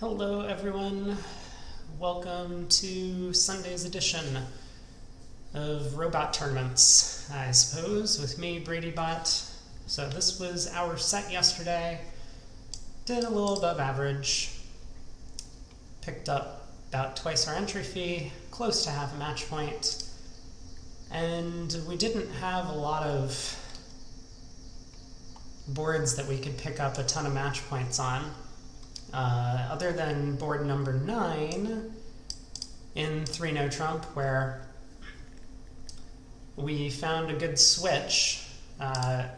Hello everyone, welcome to Sunday's edition of Robot Tournaments, I suppose, with me, BradyBot. So this was our set yesterday, did a little above average, picked up about twice our entry fee, close to half a match point, and we didn't have a lot of boards that we could pick up a ton of match points on. Other than board number 9 in 3 No Trump, where we found a good switch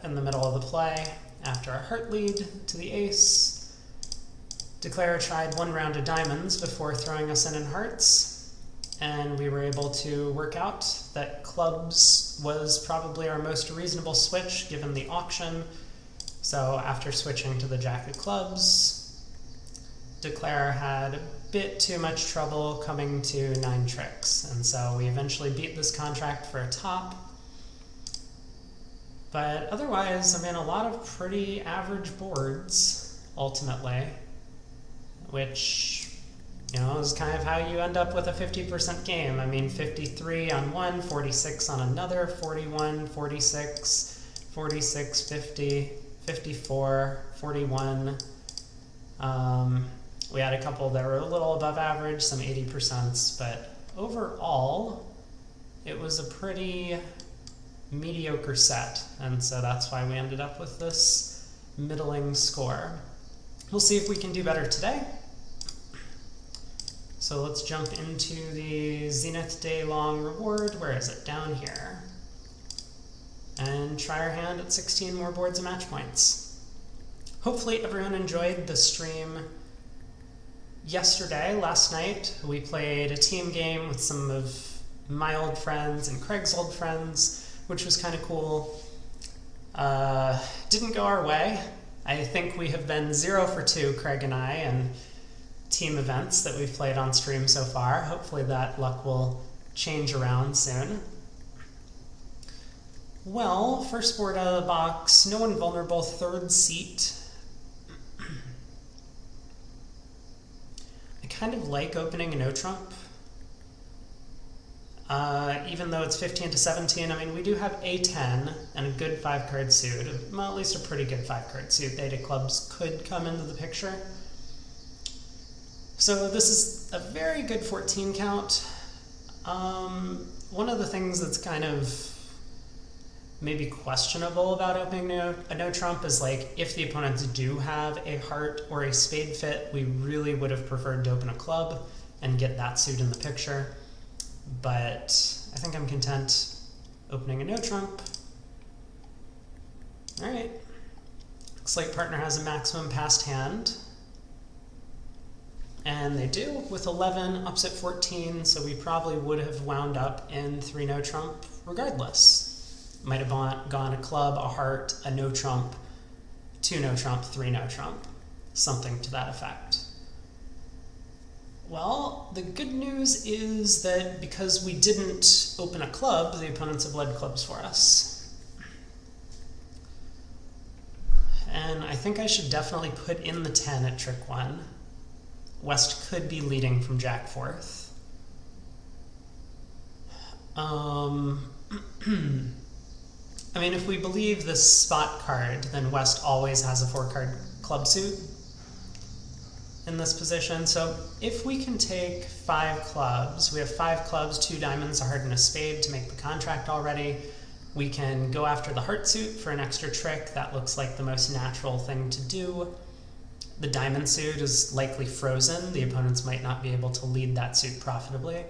in the middle of the play after a heart lead to the ace. Declare tried one round of diamonds before throwing us in hearts, and we were able to work out that clubs was probably our most reasonable switch given the auction. So after switching to the jack of clubs, Declare had a bit too much trouble coming to 9 tricks, and so we eventually beat this contract for a top. But otherwise, I mean, a lot of pretty average boards, ultimately, which, you know, is kind of how you end up with a 50% game. I mean, 53 on one, 46 on another, 41, 46, 46, 50, 54, 41. We had a couple that were a little above average, some 80%, but overall, it was a pretty mediocre set, and so that's why we ended up with this middling score. We'll see if we can do better today. So let's jump into the Zenith Day-long reward. Where is it? Down here. And try our hand at 16 more boards of match points. Hopefully everyone enjoyed the stream yesterday. Last night, we played a team game with some of my old friends and Craig's old friends, which was kind of cool. Didn't go our way. I think we have been 0 for 2, Craig and I, in team events that we've played on stream so far. Hopefully that luck will change around soon. Well, first board out of the box, no one vulnerable, 3rd seat. I kind of like opening a no trump, even though it's 15 to 17. I mean, we do have a 10 and a good 5-card suit, well, at least a pretty good 5-card suit. Eight of clubs could come into the picture. So this is a very good 14 count. One of the things that's kind of maybe questionable about opening a no trump is, like, if the opponents do have a heart or a spade fit, we really would have preferred to open a club and get that suit in the picture. But I think I'm content opening a no trump. All right. Looks like partner has a maximum passed hand. And they do, with 11, ups at 14, so we probably would have wound up in 3 no trump regardless. Might have gone a club, a heart, a no trump, 2 no trump, 3 no trump, something to that effect. Well, the good news is that because we didn't open a club, the opponents have led clubs for us. And I think I should definitely put in the 10 at trick 1. West could be leading from jack 4th. I mean, if we believe this spot card, then West always has a 4-card club suit in this position. So if we can take 5 clubs, we have 5 clubs, 2 diamonds, a heart, and a spade to make the contract already. We can go after the heart suit for an extra trick. That looks like the most natural thing to do. The diamond suit is likely frozen. The opponents might not be able to lead that suit profitably.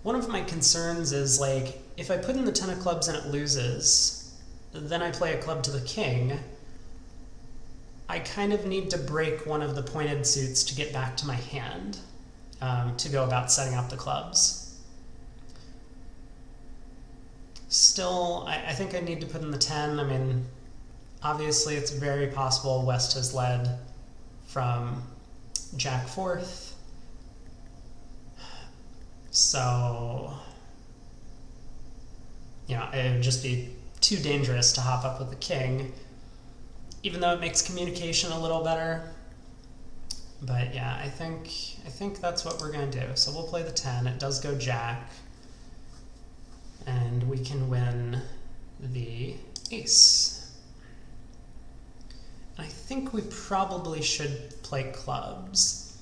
One of my concerns is, like, if I put in the 10 of clubs and it loses, then I play a club to the king, I kind of need to break one of the pointed suits to get back to my hand, to go about setting up the clubs. Still, I think I need to put in the 10. I mean, obviously it's very possible West has led from jack 4th. So, you know, it would just be too dangerous to hop up with the king, even though it makes communication a little better. But yeah, I think that's what we're gonna do. So we'll play the 10. It does go jack, and we can win the ace. I think we probably should play clubs.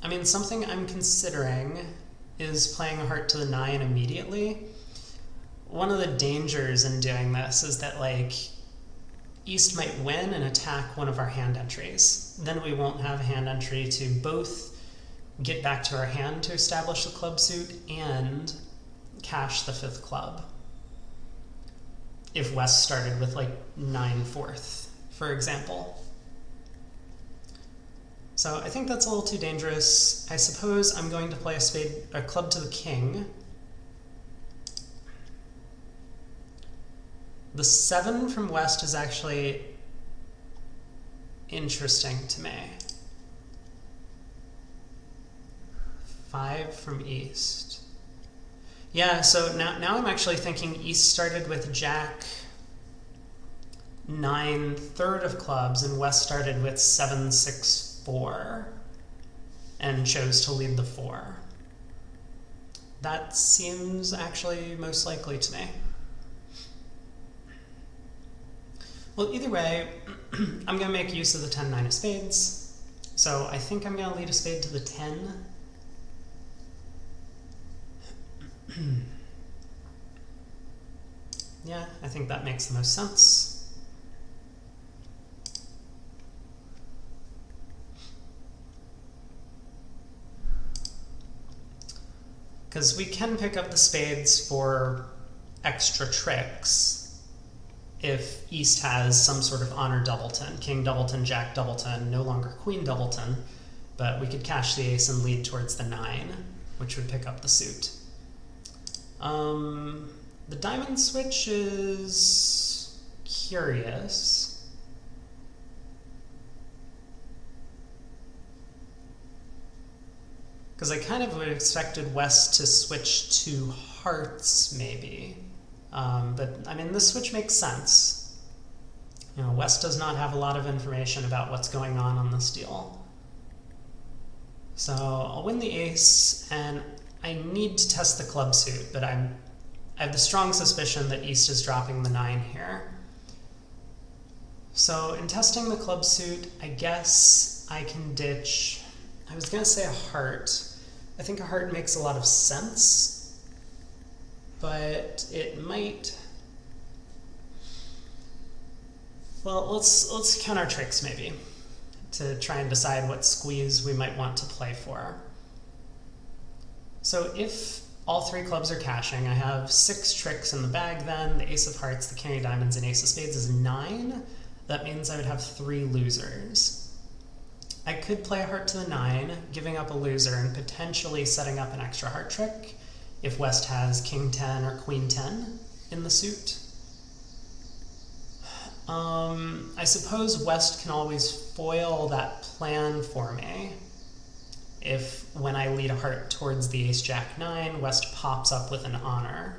I mean, something I'm considering is playing a heart to the 9 immediately. One of the dangers in doing this is that, like, East might win and attack one of our hand entries. Then we won't have a hand entry to both get back to our hand to establish the club suit and cash the 5th club. If West started with, like, 9/4, for example. So I think that's a little too dangerous. I suppose I'm going to play a club to the king. The 7 from West is actually interesting to me. 5 from East. Yeah, so now I'm actually thinking East started with Jack 9/3 of clubs and West started with 7/6/4 and chose to lead the 4. That seems actually most likely to me. Well, either way, I'm going to make use of the 10-9 of spades. So I think I'm going to lead a spade to the 10. Yeah, I think that makes the most sense. Because we can pick up the spades for extra tricks if East has some sort of honor doubleton, king doubleton, jack doubleton, no longer queen doubleton, but we could cash the ace and lead towards the 9, which would pick up the suit. The diamond switch is curious. Because I kind of would have expected West to switch to hearts, maybe. But, I mean, this switch makes sense. You know, West does not have a lot of information about what's going on this deal. So I'll win the ace, and I need to test the club suit, but I have the strong suspicion that East is dropping the 9 here. So in testing the club suit, I guess I can ditch, I was going to say a heart. I think a heart makes a lot of sense, but it might, well, let's count our tricks maybe to try and decide what squeeze we might want to play for. So if all 3 clubs are cashing, I have 6 tricks in the bag then. The ace of hearts, the king of diamonds, and ace of spades is 9. That means I would have 3 losers. I could play a heart to the 9, giving up a loser and potentially setting up an extra heart trick if West has king 10 or queen 10 in the suit. I suppose West can always foil that plan for me if, when I lead a heart towards the ace jack 9, West pops up with an honor.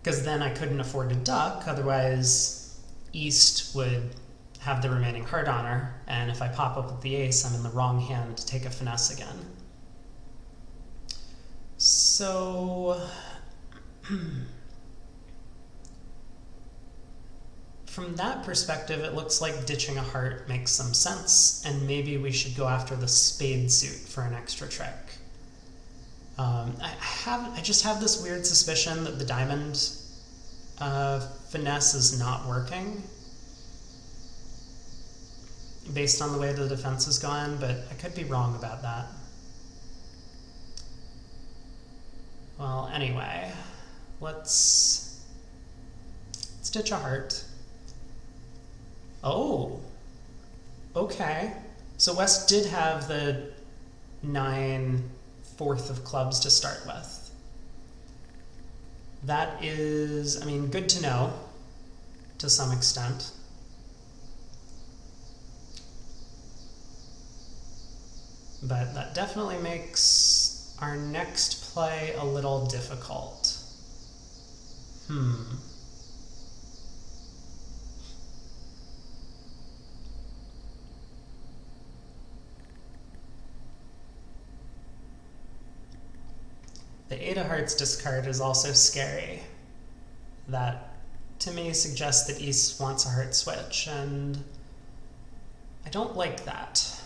Because then I couldn't afford to duck, otherwise East would have the remaining heart honor, and if I pop up with the ace, I'm in the wrong hand to take a finesse again. So from that perspective, it looks like ditching a heart makes some sense, and maybe we should go after the spade suit for an extra trick. I just have this weird suspicion that the diamond finesse is not working based on the way the defense has gone, but I could be wrong about that. Well, anyway, let's ditch a heart. Oh, okay. So West did have the 9/4 of clubs to start with. That is, I mean, good to know to some extent. But that definitely makes our next play a little difficult. The 8 of hearts discard is also scary. That, to me, suggests that East wants a heart switch, and I don't like that.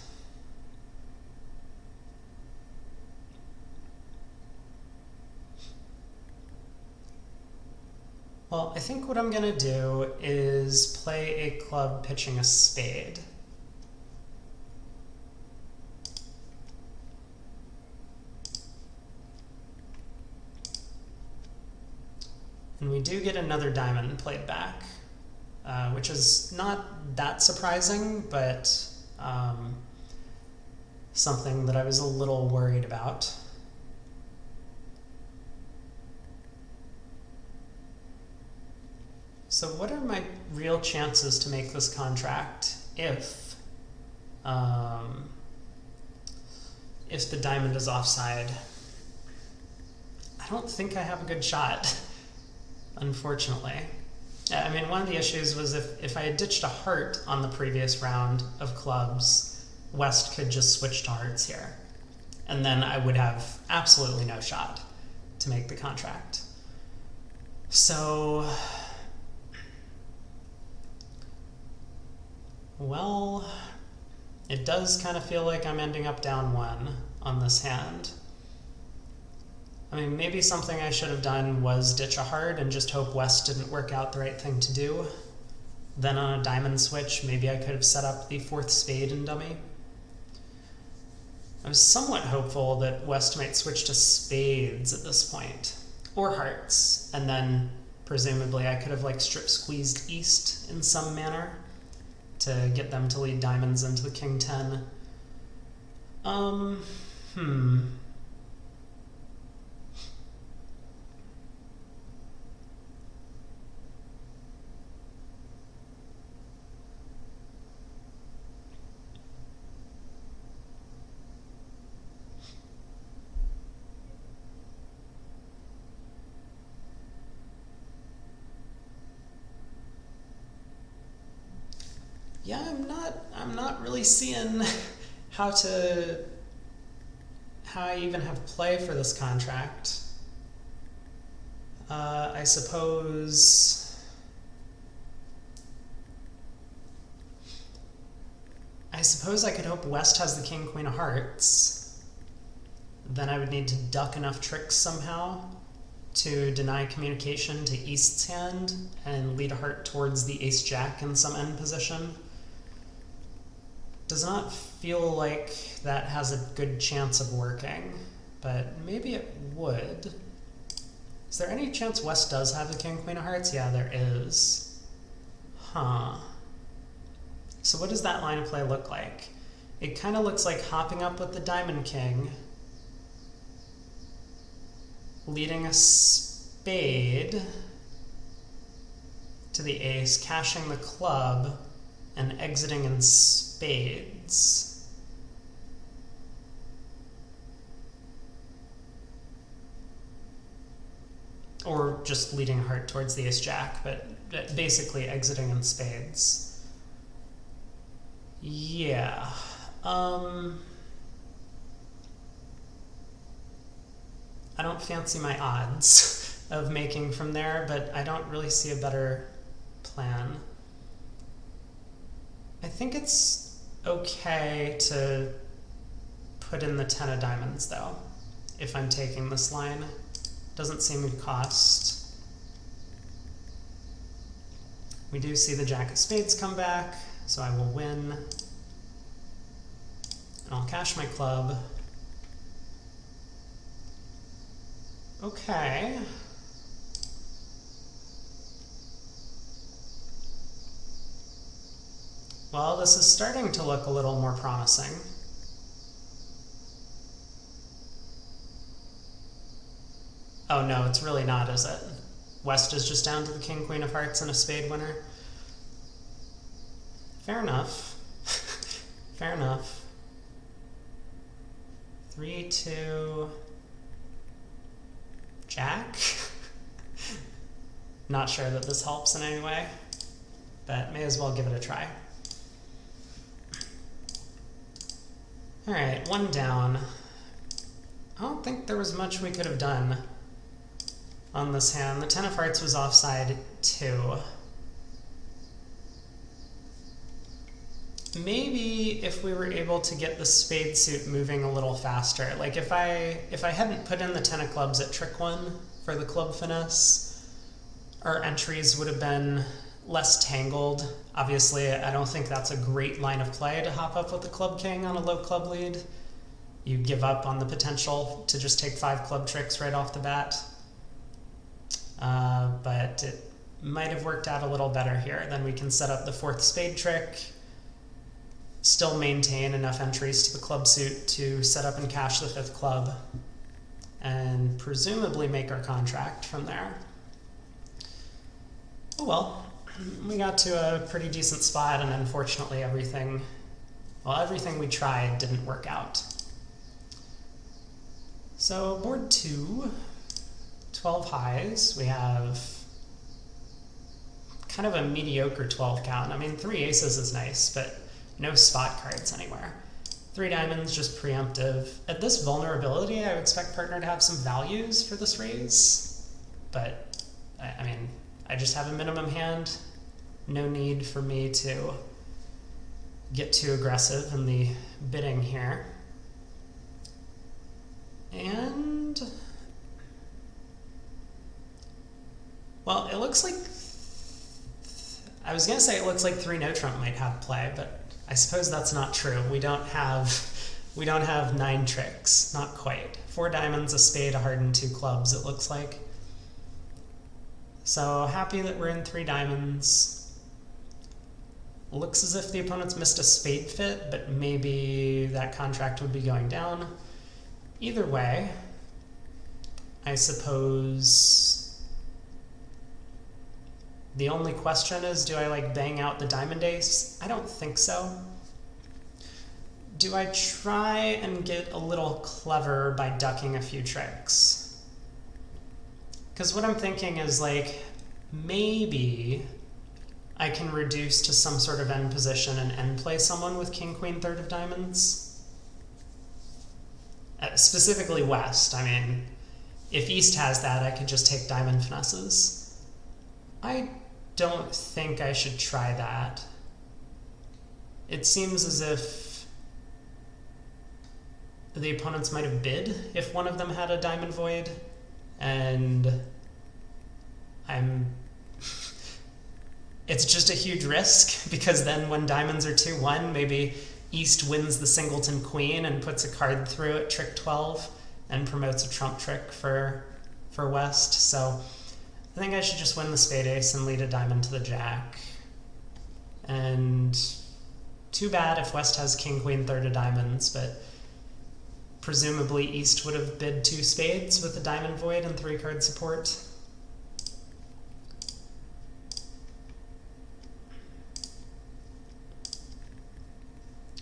Well, I think what I'm gonna do is play a club pitching a spade. And we do get another diamond played back, which is not that surprising, but something that I was a little worried about. So what are my real chances to make this contract if the diamond is offside? I don't think I have a good shot, unfortunately. I mean, one of the issues was if I had ditched a heart on the previous round of clubs, West could just switch to hearts here. And then I would have absolutely no shot to make the contract. So, well, it does kind of feel like I'm ending up down 1 on this hand. I mean, maybe something I should have done was ditch a heart and just hope West didn't work out the right thing to do. Then on a diamond switch, maybe I could have set up the 4th spade in dummy. I was somewhat hopeful that West might switch to spades at this point, or hearts, and then presumably I could have like strip squeezed East in some manner to get them to lead diamonds into the king 10. Yeah, I'm not really seeing how I even have play for this contract. I suppose I could hope West has the king, queen of hearts. Then I would need to duck enough tricks somehow to deny communication to East's hand and lead a heart towards the ace-jack in some end position. Does not feel like that has a good chance of working, but maybe it would. Is there any chance West does have the king, queen of hearts? Yeah, there is. Huh. So what does that line of play look like? It kind of looks like hopping up with the diamond king, leading a spade to the ace, cashing the club, and exiting in spades. Or just leading a heart towards the ace-jack, but basically exiting in spades. Yeah. I don't fancy my odds of making from there, but I don't really see a better plan. I think it's okay to put in the 10 of diamonds, though, if I'm taking this line. Doesn't seem to cost. We do see the jack of spades come back, so I will win. And I'll cash my club. Okay. Well, this is starting to look a little more promising. Oh no, it's really not, is it? West is just down to the king, queen of hearts and a spade winner. Fair enough. Fair enough. 3, 2... Jack? Not sure that this helps in any way, but may as well give it a try. Alright, 1 down. I don't think there was much we could have done on this hand. The 10 of hearts was offside too. Maybe if we were able to get the spade suit moving a little faster. Like if I hadn't put in the 10 of clubs at trick 1 for the club finesse, our entries would have been less tangled. Obviously, I don't think that's a great line of play to hop up with the club king on a low club lead. You give up on the potential to just take 5 club tricks right off the bat. But it might have worked out a little better here. Then we can set up the 4th spade trick, still maintain enough entries to the club suit to set up and cash the 5th club, and presumably make our contract from there. Oh well, we got to a pretty decent spot, and unfortunately everything we tried didn't work out. So board 2, 12 highs. We have kind of a mediocre 12 count. I mean, 3 aces is nice, but no spot cards anywhere. 3 diamonds, just preemptive. At this vulnerability, I would expect partner to have some values for this raise, but I mean, I just have a minimum hand. No need for me to get too aggressive in the bidding here. And, well, it looks like, I was going to say it looks like 3 no trump might have play, but I suppose that's not true. We don't have 9 tricks, not quite. 4 diamonds, a spade, a heart, and 2 clubs, it looks like. So happy that we're in 3 diamonds. Looks as if the opponent's missed a spade fit, but maybe that contract would be going down. Either way, I suppose the only question is, do I like bang out the diamond ace? I don't think so. Do I try and get a little clever by ducking a few tricks? Because what I'm thinking is, like, maybe I can reduce to some sort of end position and end play someone with king, queen, 3rd of diamonds. Specifically West. I mean, if East has that, I could just take diamond finesses. I don't think I should try that. It seems as if the opponents might have bid if one of them had a diamond void, and it's just a huge risk, because then when diamonds are 2-1, maybe East wins the singleton queen and puts a card through at trick 12 and promotes a trump trick for West. So I think I should just win the spade ace and lead a diamond to the jack. And too bad if West has king, queen, 3rd of diamonds, but presumably East would have bid 2 spades with a diamond void and 3 card support.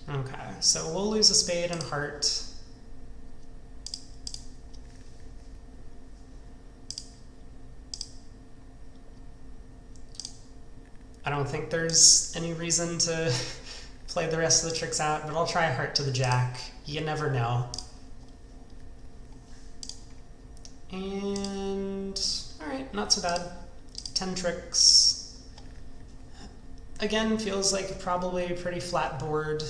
Okay, so we'll lose a spade and heart. I don't think there's any reason to play the rest of the tricks out, but I'll try a heart to the jack. You never know. And, alright, not so bad. 10 tricks. Again, feels like probably a pretty flat board.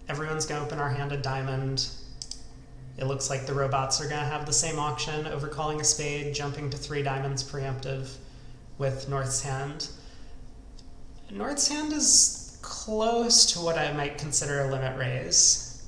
Everyone's going to open our hand a diamond. It looks like the robots are going to have the same auction, overcalling a spade, jumping to 3 diamonds preemptive with North's hand. North's hand is close to what I might consider a limit raise,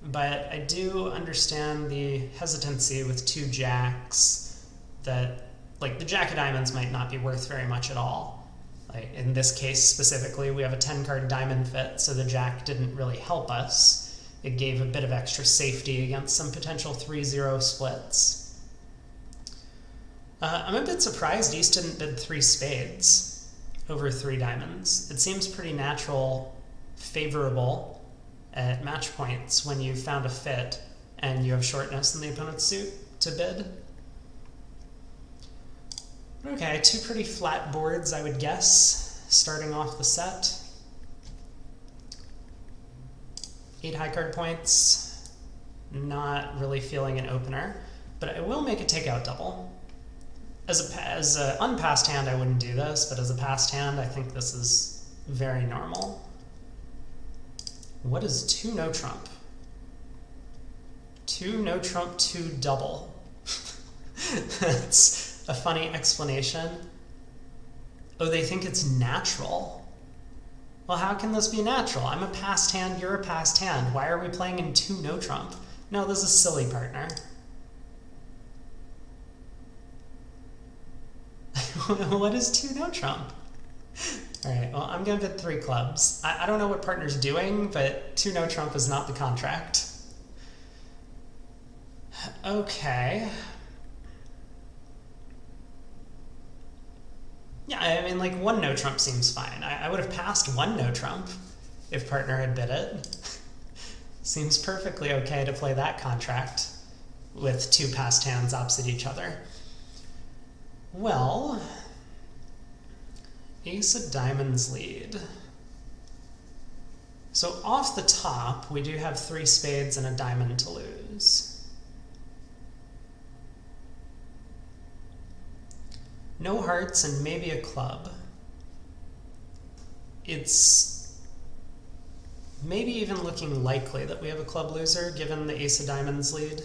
but I do understand the hesitancy with 2 jacks that, like, the jack of diamonds might not be worth very much at all. Like in this case specifically, we have a 10-card diamond fit, so the jack didn't really help us. It gave a bit of extra safety against some potential 3-0 splits. I'm a bit surprised East didn't bid 3 spades over 3 diamonds. It seems pretty natural, favorable at match points when you've found a fit and you have shortness in the opponent's suit to bid. Okay, 2 pretty flat boards, I would guess, starting off the set. 8 high card points, not really feeling an opener, but I will make a takeout double. As an unpassed hand, I wouldn't do this, but as a passed hand, I think this is very normal. What is 2 no trump? 2 no trump, 2 double. That's a funny explanation. Oh, they think it's natural. Well, how can this be natural? I'm a passed hand, you're a passed hand. Why are we playing in 2 no trump? No, this is silly, partner. What is 2 no trump? Alright, well, I'm gonna bid 3 clubs. I don't know what partner's doing, but 2 no trump is not the contract. Okay. Yeah, I mean, like, 1 no trump seems fine. I would have passed 1 no trump if partner had bid it. Seems perfectly okay to play that contract with 2 passed hands opposite each other. Well, ace of diamonds lead. So off the top, we do have 3 spades and a diamond to lose. No hearts and maybe a club. It's maybe even looking likely that we have a club loser given the ace of diamonds lead.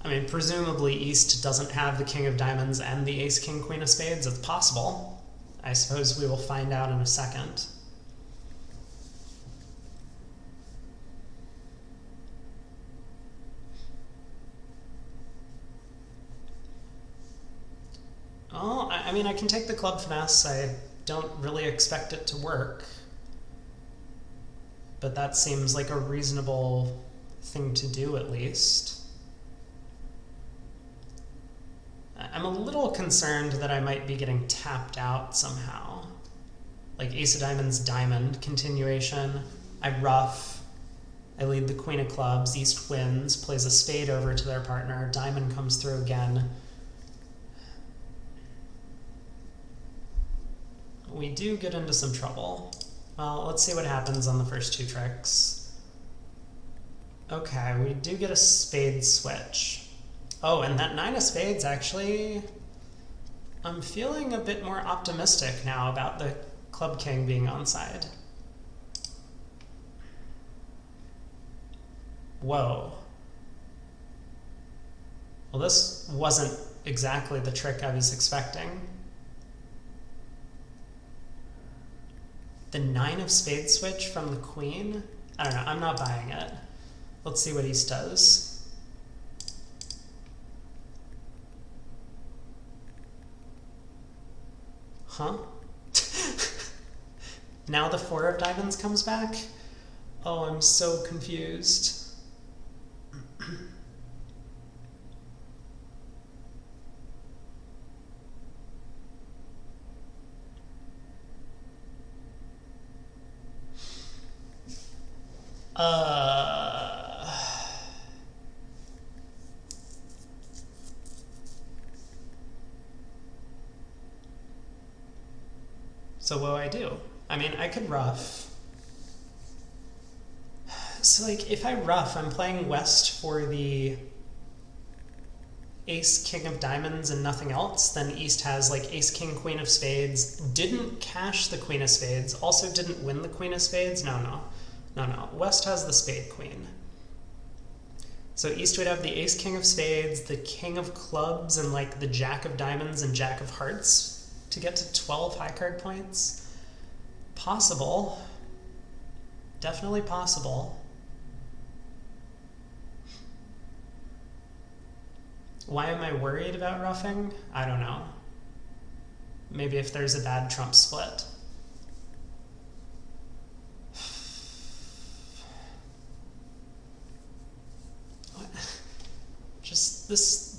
I mean, presumably East doesn't have the king of diamonds and the ace, king, queen of spades. It's possible. I suppose we will find out in a second. Well, I mean, I can take the club finesse. I don't really expect it to work. But that seems like a reasonable thing to do, at least. I'm a little concerned that I might be getting tapped out somehow. Like ace of diamonds, diamond, continuation. I ruff. I lead the queen of clubs. East wins, plays a spade over to their partner. Diamond comes through again. We do get into some trouble. Well, let's see what happens on the first 2 tricks. Okay, we do get a spade switch. Oh, and that 9 of spades, actually, I'm feeling a bit more optimistic now about the club king being onside. Whoa. Well, this wasn't exactly the trick I was expecting. The 9 of spades switch from the queen? I don't know, I'm not buying it. Let's see what East does. Huh? Now the 4 of diamonds comes back? Oh, I'm so confused. So what do I do? I mean, I could ruff. So like, if I ruff, I'm playing West for the ace, king of diamonds and nothing else. Then East has like ace, king, queen of spades. Didn't cash the queen of spades. Also didn't win the queen of spades. No. West has the spade queen. So East would have the ace, king of spades, the king of clubs, and like the jack of diamonds and jack of hearts to get to 12 high card points. Possible. Definitely possible. Why am I worried about ruffing? I don't know. Maybe if there's a bad trump split. What? Just this...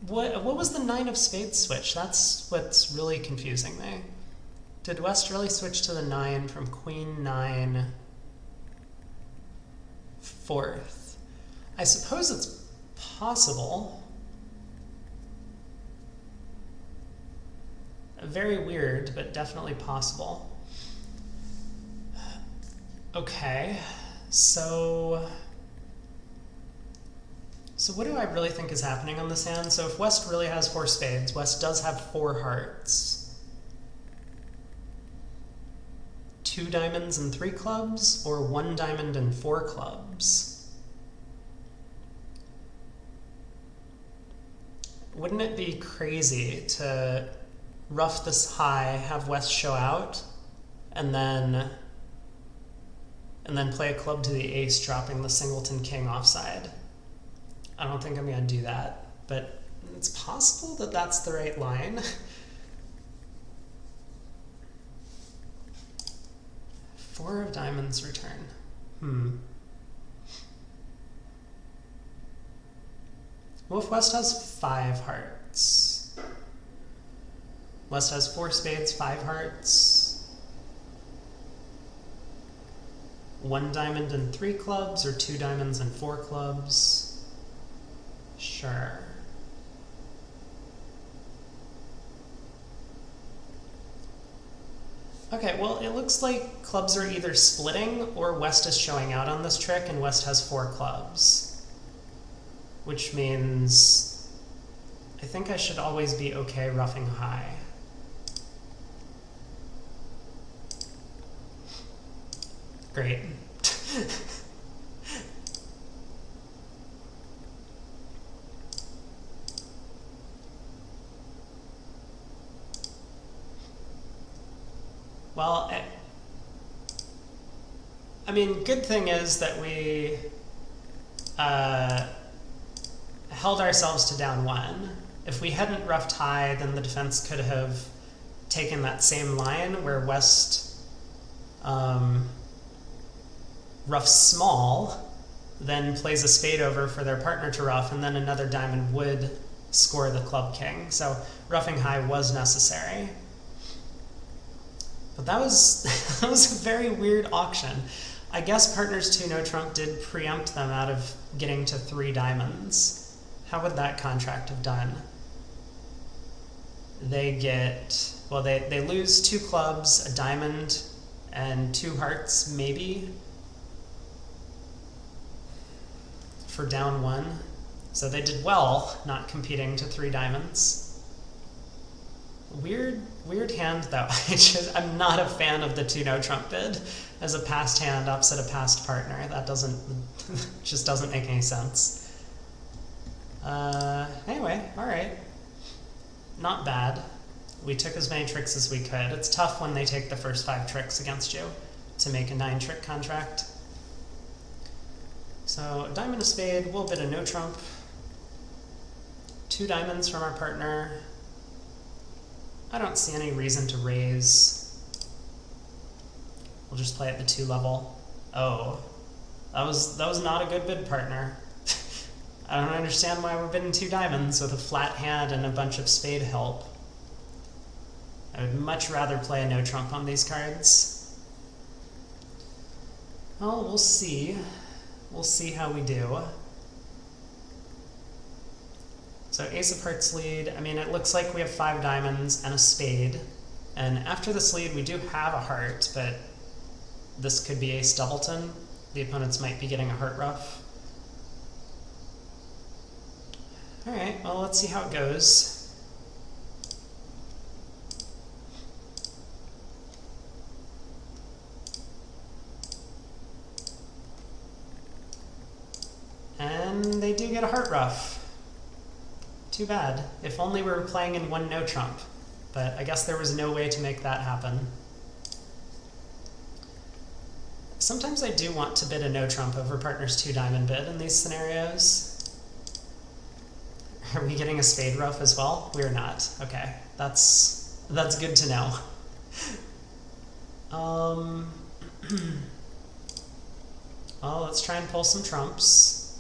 What was the 9 of spades switch? That's what's really confusing me. Did West really switch to the 9 from queen 9 4th? I suppose it's possible. Very weird, but definitely possible. Okay, so So what do I really think is happening on this hand? So if West really has 4 spades, West does have 4 hearts. 2 diamonds and 3 clubs, or 1 diamond and 4 clubs? Wouldn't it be crazy to ruff this high, have West show out, and then play a club to the ace, dropping the singleton king offside? I don't think I'm going to do that, but it's possible that that's the right line. 4 of diamonds return. Well, if West has 5 hearts. West has 4 spades, 5 hearts. 1 diamond and 3 clubs, or 2 diamonds and 4 clubs. Sure. Okay, well, it looks like clubs are either splitting or West is showing out on this trick, and West has 4 clubs. Which means I think I should always be okay roughing high. Great. Well, I mean, good thing is that we held ourselves to down 1. If we hadn't roughed high, then the defense could have taken that same line where West roughs small, then plays a spade over for their partner to rough, and then another diamond would score the club king. So roughing high was necessary. But that was that was a very weird auction. I guess partners 2 no trump did preempt them out of getting to 3 diamonds. How would that contract have done? They get, well, they lose 2 clubs, a diamond, and 2 hearts, maybe, for down 1. So they did well not competing to 3 diamonds. Weird hand, though. I'm not a fan of the 2 no trump bid as a passed hand opposite a passed partner. That just doesn't make any sense. Anyway, all right. Not bad. We took as many tricks as we could. It's tough when they take the first 5 tricks against you to make a 9-trick contract. So diamond, a spade, we'll bid a no trump. 2 diamonds from our partner. I don't see any reason to raise. We'll just play at the 2 level. Oh, that was not a good bid, partner. I don't understand why we're bidding 2 diamonds with a flat hand and a bunch of spade help. I would much rather play a no trump on these cards. Well, we'll see. We'll see how we do. So ace of hearts lead. I mean, it looks like we have 5 diamonds and a spade. And after this lead, we do have a heart, but this could be ace doubleton. The opponents might be getting a heart ruff. All right, well, let's see how it goes. And they do get a heart ruff. Too bad. If only we were playing in 1 no trump. But I guess there was no way to make that happen. Sometimes I do want to bid a no trump over partner's 2 diamond bid in these scenarios. Are we getting a spade ruff as well? We're not. Okay, that's good to know. Well, let's try and pull some trumps.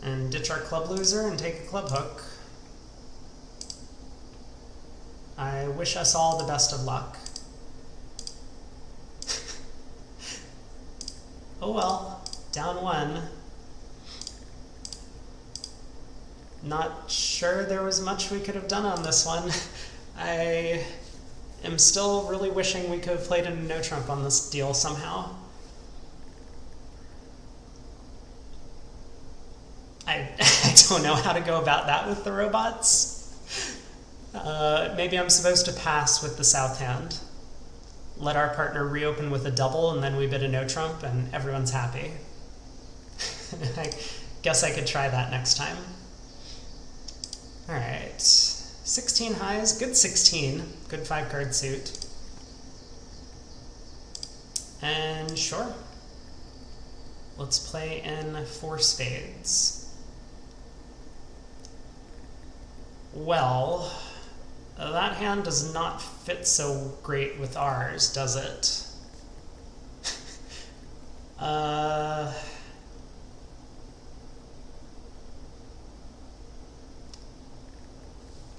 And ditch our club loser and take a club hook. I wish us all the best of luck. Oh well, down 1. Not sure there was much we could have done on this one. I am still really wishing we could have played in a no trump on this deal somehow. I don't know how to go about that with the robots. Maybe I'm supposed to pass with the south hand. Let our partner reopen with a double, and then we bid a no trump, and everyone's happy. I guess I could try that next time. Alright. 16 highs, good 16. Good 5-card suit. And sure. Let's play in 4 spades. Well, that hand does not fit so great with ours, does it?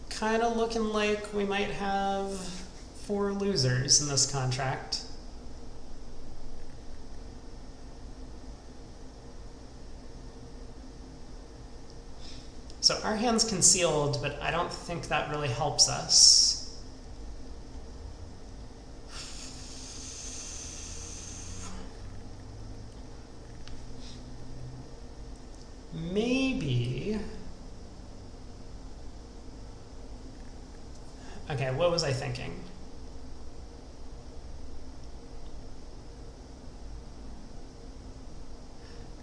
Kind of looking like we might have 4 losers in this contract. So our hand's concealed, but I don't think that really helps us. Maybe... Okay, what was I thinking?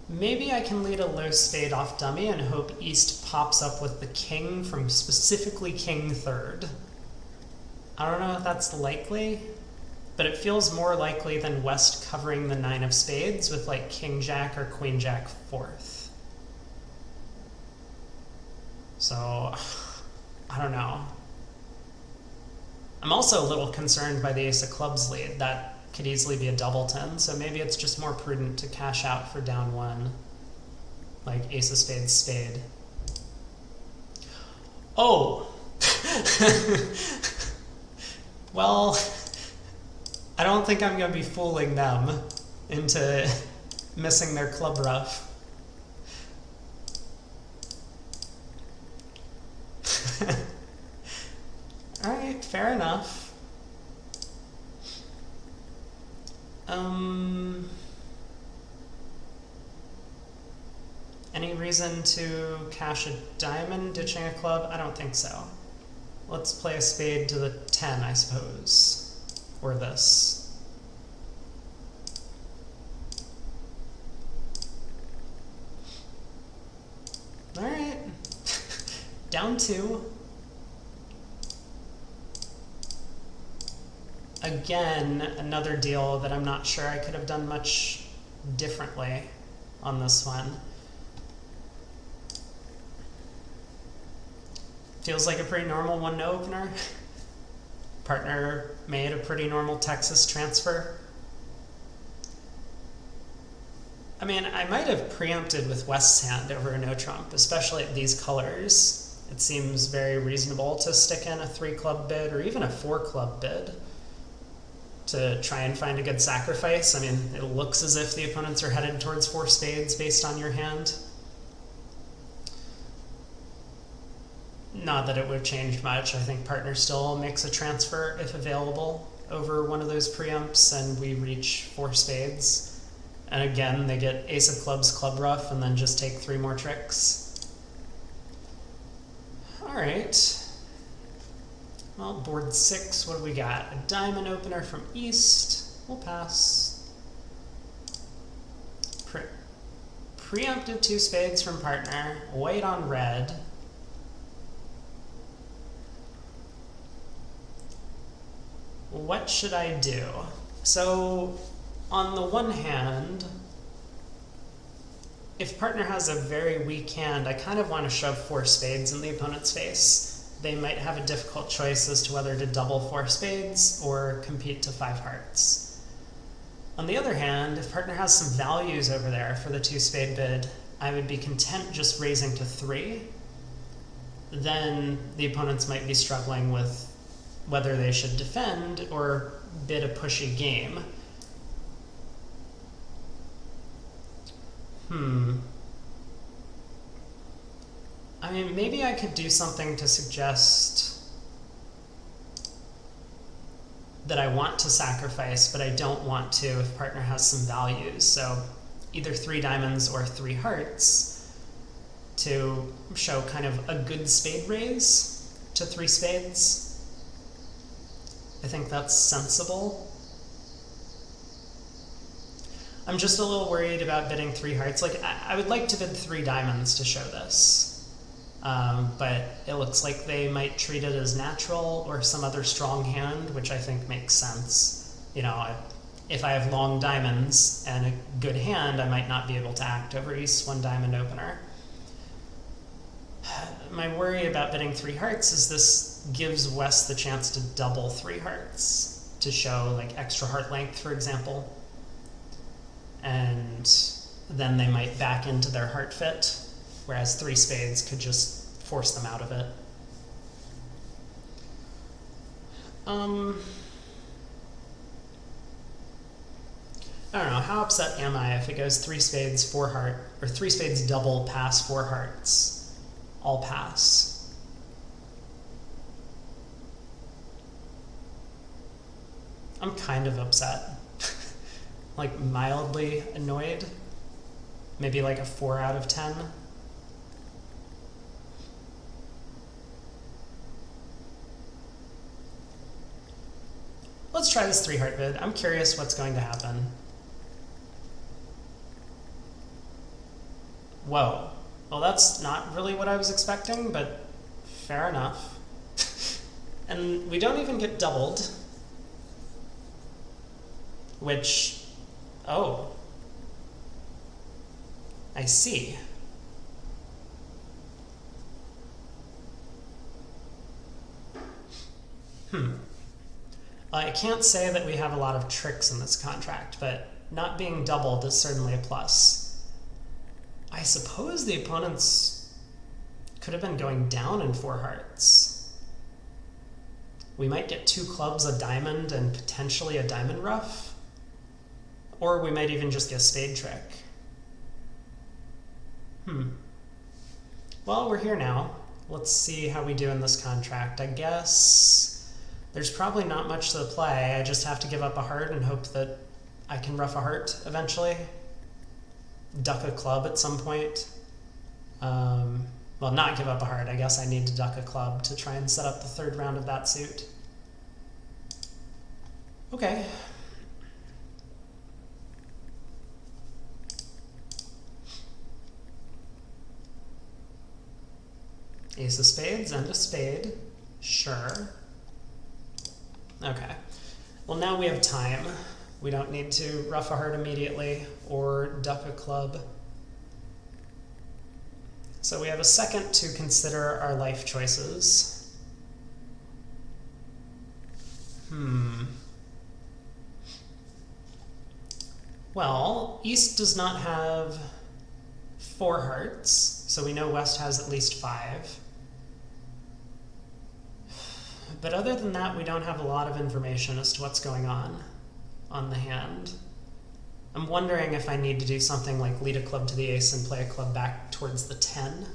Maybe I can lead a low spade off dummy and hope East pops up with the king from specifically king third. I don't know if that's likely, but it feels more likely than West covering the 9 of spades with like king jack or queen jack fourth. So, I don't know. I'm also a little concerned by the ace of clubs lead. That could easily be a doubleton, so maybe it's just more prudent to cash out for down 1, like ace of spades, spade. Oh! Well, I don't think I'm going to be fooling them into missing their club rough. Alright, fair enough. Any reason to cash a diamond ditching a club? I don't think so. Let's play a spade to the 10, I suppose. Or this. Alright. Down 2. Again, another deal that I'm not sure I could have done much differently on this one. Feels like a pretty normal 1-0 opener. Partner made a pretty normal Texas transfer. I mean, I might have preempted with West's hand over a no trump, especially at these colors. It seems very reasonable to stick in a 3-club bid or even a 4-club bid to try and find a good sacrifice. I mean, it looks as if the opponents are headed towards 4 spades based on your hand. Not that it would have changed much. I think partner still makes a transfer if available over one of those preempts and we reach 4 spades. And again, they get ace of clubs, club rough, and then just take 3 more tricks. All right. Well, board 6, what do we got? A diamond opener from East. We'll pass. Preemptive 2 spades from partner. White on red. What should I do? So, on the one hand, if partner has a very weak hand, I kind of want to shove 4 spades in the opponent's face. They might have a difficult choice as to whether to double 4 spades or compete to 5 hearts. On the other hand, if partner has some values over there for the 2 spade bid, I would be content just raising to 3. Then the opponents might be struggling with whether they should defend or bid a pushy game. I mean, maybe I could do something to suggest that I want to sacrifice, but I don't want to if partner has some values. So either 3 diamonds or 3 hearts to show kind of a good spade raise to 3 spades. I think that's sensible. I'm just a little worried about bidding 3 hearts. Like, I would like to bid 3 diamonds to show this, but it looks like they might treat it as natural or some other strong hand, which I think makes sense. You know, if I have long diamonds and a good hand, I might not be able to act over East's 1 diamond opener. My worry about bidding 3 hearts is this gives West the chance to double 3 hearts to show like extra heart length, for example. And then they might back into their heart fit, whereas 3 spades could just force them out of it. I don't know, how upset am I if it goes 3 spades, 4 heart, or 3 spades double pass 4 hearts, all pass? I'm kind of upset. Like mildly annoyed. Maybe like a 4 out of 10. Let's try this 3 heart bid. I'm curious what's going to happen. Whoa. Well, that's not really what I was expecting, but fair enough. And we don't even get doubled. Which, oh, I see. I can't say that we have a lot of tricks in this contract, but not being doubled is certainly a plus. I suppose the opponents could have been going down in 4 hearts. We might get 2 clubs, a diamond, and potentially a diamond ruff. Or we might even just get a spade trick. Well, we're here now. Let's see how we do in this contract. I guess there's probably not much to the play. I just have to give up a heart and hope that I can ruff a heart eventually. Duck a club at some point. Well, not give up a heart. I guess I need to duck a club to try and set up the 3rd round of that suit. Okay. Ace of spades and a spade. Sure. Okay. Well, now we have time. We don't need to ruff a heart immediately or duck a club. So we have a second to consider our life choices. Well, East does not have 4 hearts, so we know West has at least 5. But other than that, we don't have a lot of information as to what's going on the hand. I'm wondering if I need to do something like lead a club to the ace and play a club back towards the 10.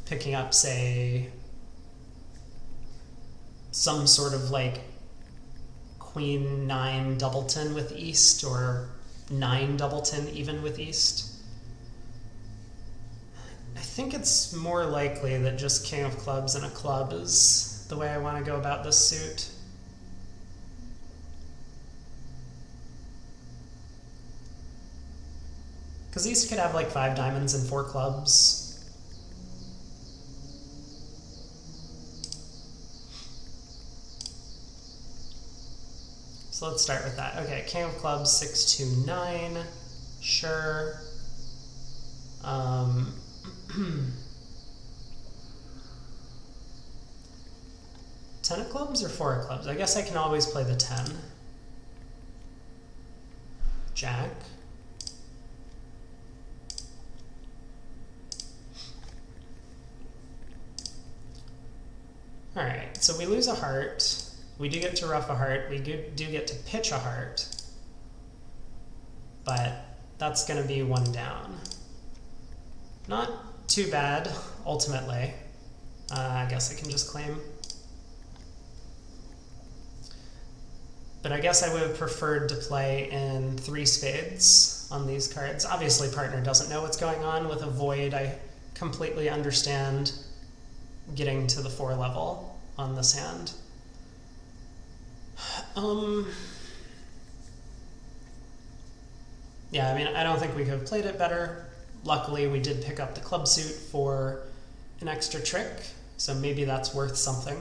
Picking up, say, some sort of like queen 9 doubleton with East, or 9 doubleton even with East. I think it's more likely that just king of clubs and a club is the way I want to go about this suit. Because East could have like 5 diamonds and 4 clubs. So let's start with that. Okay, king of clubs, 6, 2, 9. Sure. 10 of clubs or 4 of clubs? I guess I can always play the 10. Jack. Alright, so we lose a heart. We do get to ruff a heart. We do get to pitch a heart. But that's going to be 1 down. Not too bad, ultimately. I guess I can just claim. But I guess I would have preferred to play in 3 spades on these cards. Obviously, partner doesn't know what's going on. With a void, I completely understand getting to the 4 level on this hand. Yeah, I mean, I don't think we could have played it better. Luckily, we did pick up the club suit for an extra trick, so maybe that's worth something.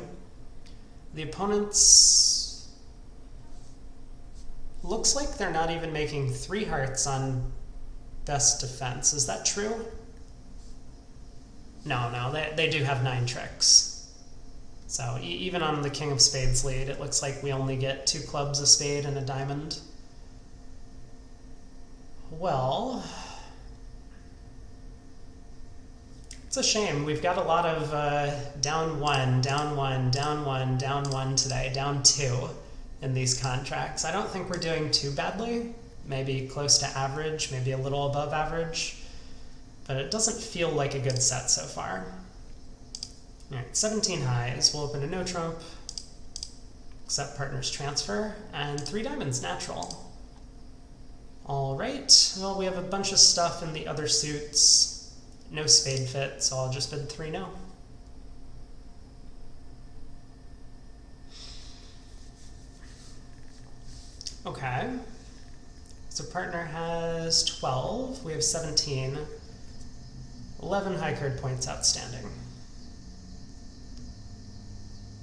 The opponents... looks like they're not even making 3 hearts on best defense. Is that true? No, they do have 9 tricks. So even on the king of spades lead, it looks like we only get 2 clubs, a spade, and a diamond. Well, it's a shame. We've got a lot of down 1, down 1, down 1, down 1 today, down 2 in these contracts. I don't think we're doing too badly. Maybe close to average, maybe a little above average. But it doesn't feel like a good set so far. All right, 17 highs. We'll open a no trump, accept partner's transfer, and 3 diamonds natural. All right, well, we have a bunch of stuff in the other suits. No spade fit, so I'll just bid 3 no. Okay, so partner has 12, we have 17, 11 high card points outstanding.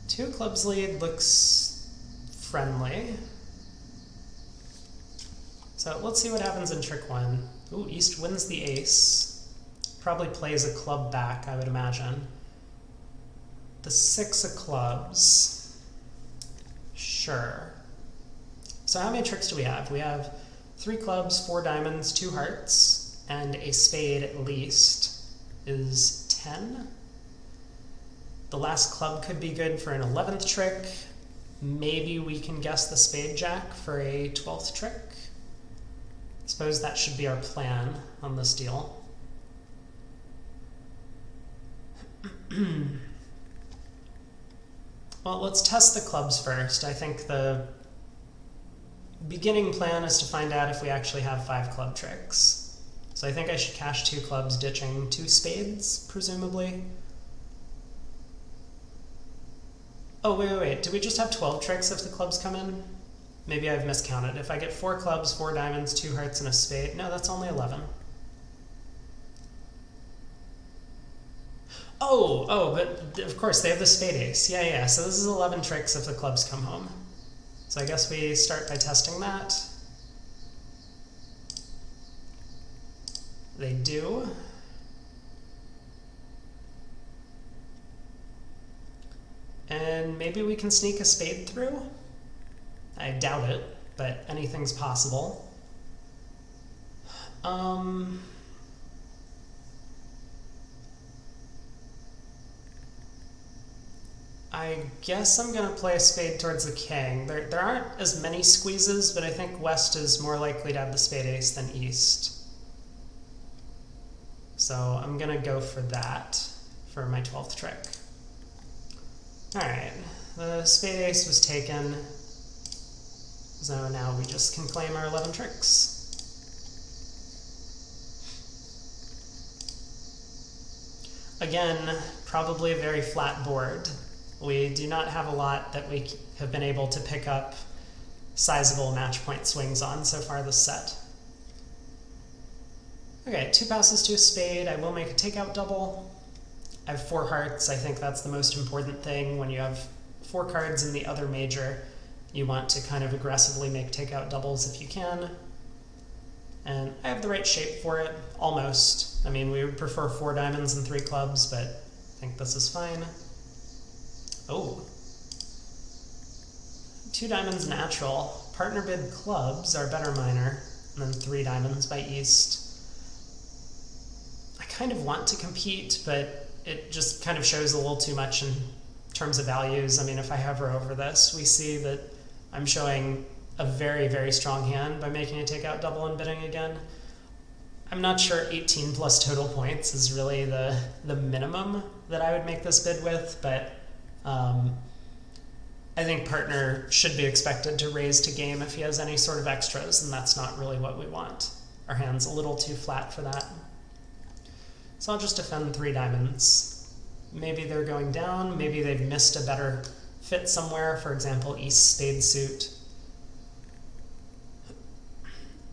2 clubs lead looks friendly. So let's see what happens in trick 1. Ooh, East wins the ace. Probably plays a club back, I would imagine. The 6 of clubs. Sure. So how many tricks do we have? We have 3 clubs, 4 diamonds, 2 hearts, and a spade at least is 10. The last club could be good for an 11th trick. Maybe we can guess the spade jack for a 12th trick. Suppose that should be our plan on this deal. Well, let's test the clubs first. I think the beginning plan is to find out if we actually have 5 club tricks. So I think I should cash 2 clubs, ditching 2 spades, presumably. Oh, wait. Do we just have 12 tricks if the clubs come in? Maybe I've miscounted. If I get 4 clubs, 4 diamonds, 2 hearts, and a spade. No, that's only 11. Oh, but of course they have the spade ace. Yeah, so this is 11 tricks if the clubs come home. So I guess we start by testing that. They do. And maybe we can sneak a spade through? I doubt it, but anything's possible. I guess I'm going to play a spade towards the king. There aren't as many squeezes, but I think West is more likely to have the spade ace than East. So I'm going to go for that for my 12th trick. Alright, the spade ace was taken, so now we just can claim our 11 tricks. Again, probably a very flat board. We do not have a lot that we have been able to pick up sizable match point swings on so far this set. Okay, 2 passes to a spade. I will make a takeout double. I have 4 hearts. I think that's the most important thing. When you have 4 cards in the other major, you want to kind of aggressively make takeout doubles if you can. And I have the right shape for it, almost. I mean, we would prefer 4 diamonds and 3 clubs, but I think this is fine. Oh. 2 diamonds natural. Partner bid clubs are better minor, and then 3 diamonds by East. I kind of want to compete, but it just kind of shows a little too much in terms of values. I mean, if I hover over this, we see that I'm showing a very, very strong hand by making a takeout double and bidding again. I'm not sure 18 plus total points is really the minimum that I would make this bid with, but I think partner should be expected to raise to game if he has any sort of extras, and that's not really what we want. Our hand's a little too flat for that. So I'll just defend 3 diamonds. Maybe they're going down, maybe they've missed a better fit somewhere, for example, East spade suit.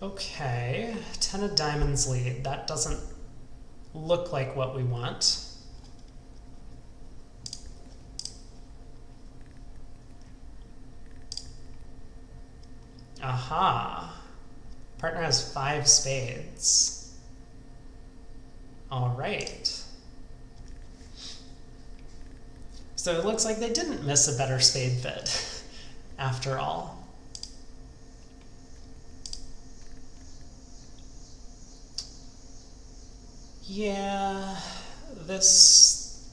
Okay, 10 of diamonds lead. That doesn't look like what we want. Aha. Partner has 5 spades. All right. So it looks like they didn't miss a better spade fit after all. Yeah, this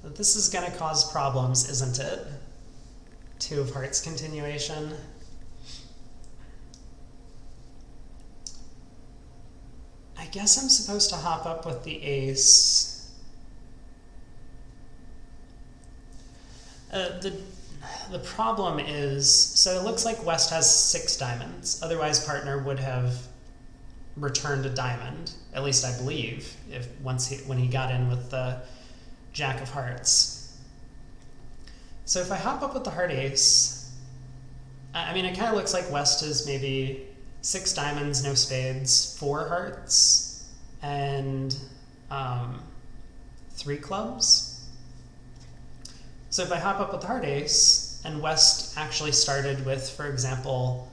is gonna cause problems, isn't it? 2 of hearts continuation. I guess I'm supposed to hop up with the ace. The problem is, so it looks like West has 6 diamonds. Otherwise, partner would have returned a diamond. At least I believe, when he got in with the Jack of Hearts. So if I hop up with the heart ace, I mean, it kind of looks like West is maybe 6 diamonds, no spades, 4 hearts, and 3 clubs. So if I hop up with the heart ace, and West actually started with, for example,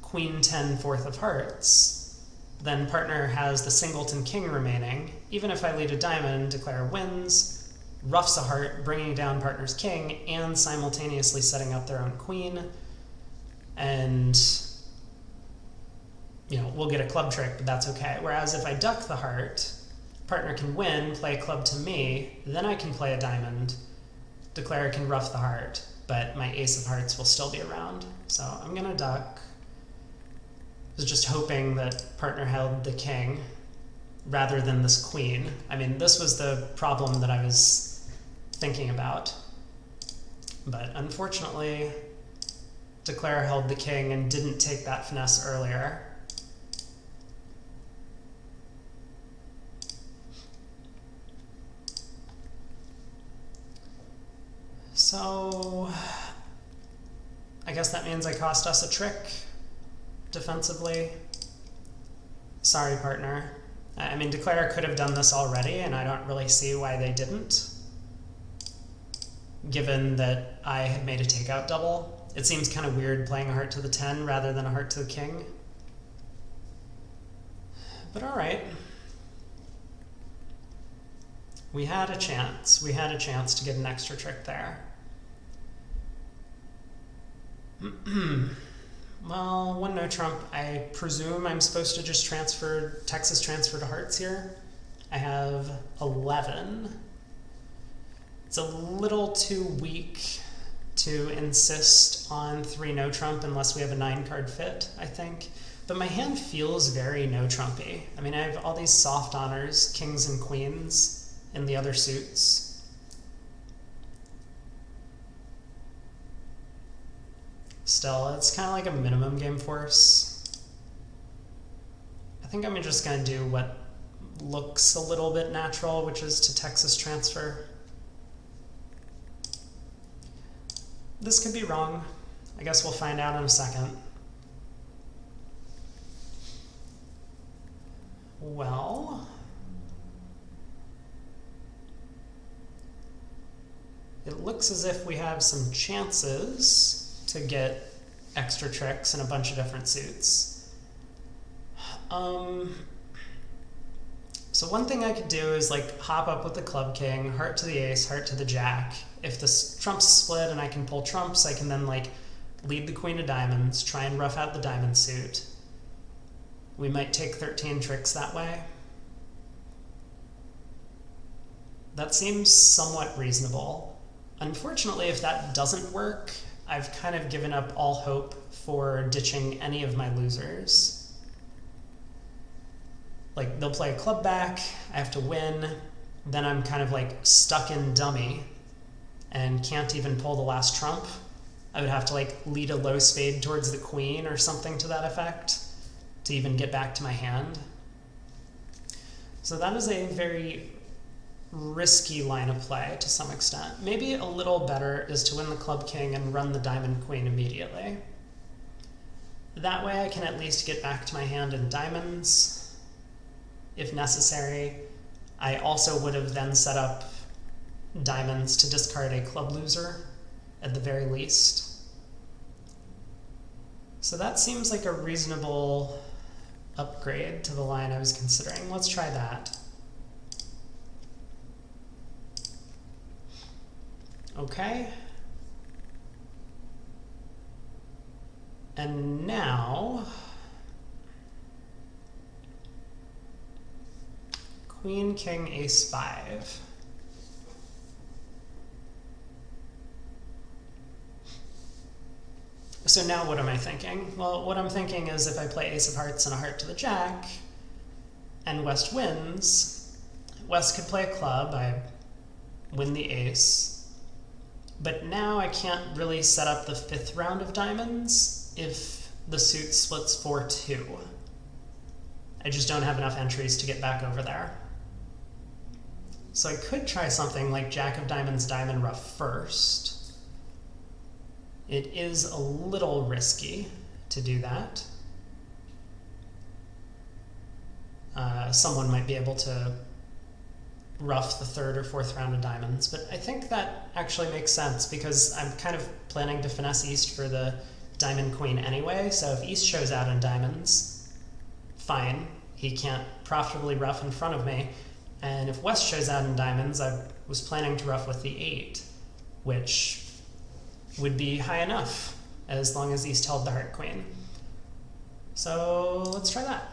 Queen 10, 4th of hearts, then partner has the singleton king remaining. Even if I lead a diamond, declare wins, roughs a heart, bringing down partner's king, and simultaneously setting up their own queen. And, you know, we'll get a club trick, but that's okay. Whereas if I duck the heart, partner can win, play a club to me, then I can play a diamond, declare can rough the heart, but my ace of hearts will still be around. So I'm gonna duck. I was just hoping that partner held the king rather than this queen. I mean, this was the problem that I was thinking about. But unfortunately, declare held the king and didn't take that finesse earlier. So I guess that means I cost us a trick defensively. Sorry, partner. I mean, declare could have done this already, and I don't really see why they didn't, given that I had made a takeout double. It seems kind of weird playing a heart to the 10 rather than a heart to the king. But all right. We had a chance. We had a chance to get an extra trick there. Well, 1 no trump. I presume I'm supposed to just Texas transfer to hearts here. I have 11. It's a little too weak to insist on 3 no trump unless we have a 9-card fit, I think. But my hand feels very no trumpy. I mean, I have all these soft honors, kings and queens, in the other suits. Still, it's kind of like a minimum game force. I think I'm just going to do what looks a little bit natural, which is to Texas transfer. This could be wrong. I guess we'll find out in a second. Well, it looks as if we have some chances to get extra tricks in a bunch of different suits. So one thing I could do is like hop up with the club king, heart to the ace, heart to the jack. If the trumps split and I can pull trumps, I can then like lead the queen of diamonds, try and rough out the diamond suit. We might take 13 tricks that way. That seems somewhat reasonable. Unfortunately, if that doesn't work, I've kind of given up all hope for ditching any of my losers. Like, they'll play a club back, I have to win, then I'm kind of like stuck in dummy. and can't even pull the last trump, I would have to like lead a low spade towards the queen or something to that effect to even get back to my hand. So that is a very risky line of play to some extent. Maybe a little better is to win the club king and run the diamond queen immediately. That way I can at least get back to my hand in diamonds if necessary. I also would have then set up diamonds to discard a club loser at the very least. So that seems like a reasonable upgrade to the line I was considering. Let's try that. Okay. And now, queen, king, ace, 5. So now what am I thinking? Well, what I'm thinking is if I play ace of hearts and a heart to the jack, and West wins, West could play a club, I win the ace, but now I can't really set up the 5th round of diamonds if the suit splits 4-2. I just don't have enough entries to get back over there. So I could try something like jack of diamonds, diamond ruff first. It is a little risky to do that. Someone might be able to ruff the 3rd or 4th round of diamonds, but I think that actually makes sense because I'm kind of planning to finesse East for the diamond queen anyway, so if East shows out in diamonds, fine, he can't profitably ruff in front of me, and if West shows out in diamonds, I was planning to ruff with the 8, which would be high enough as long as East held the heart queen. So let's try that.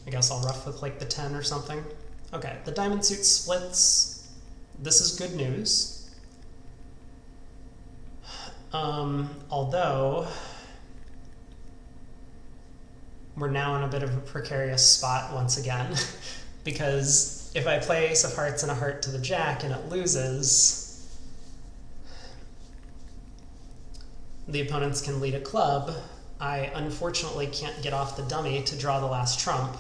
I guess I'll ruff with like the 10 or something. Okay, the diamond suit splits. This is good news. Although we're now in a bit of a precarious spot once again because if I play ace of hearts and a heart to the jack and it loses, the opponents can lead a club. I unfortunately can't get off the dummy to draw the last trump,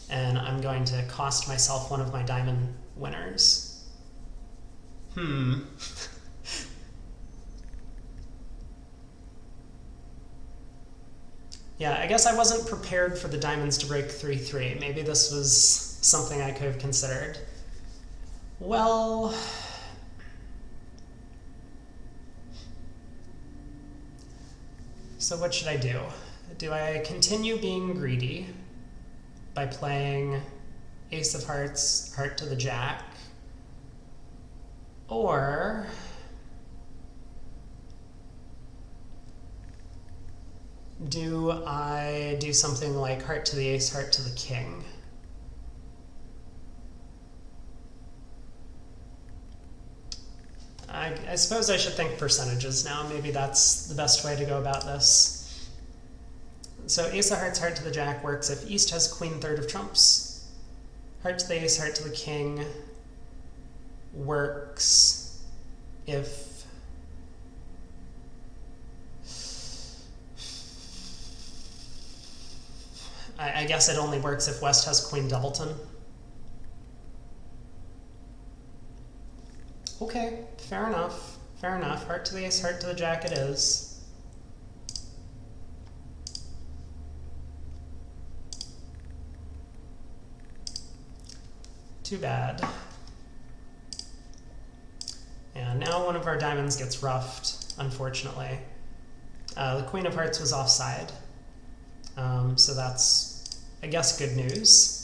and I'm going to cost myself one of my diamond winners. Yeah, I guess I wasn't prepared for the diamonds to break 3-3. Maybe this was something I could have considered. Well, so what should I do? Do I continue being greedy by playing ace of hearts, heart to the jack? Or do I do something like heart to the ace, heart to the king? I suppose I should think percentages now. Maybe that's the best way to go about this. So ace of hearts, heart to the jack works if East has queen 3rd of trumps. Heart to the ace, heart to the king works if I guess it only works if West has queen doubleton. Okay, fair enough. Fair enough. Heart to the ace, heart to the jack it is. Too bad. And now one of our diamonds gets ruffed, unfortunately. The queen of hearts was offside. So that's, I guess, good news.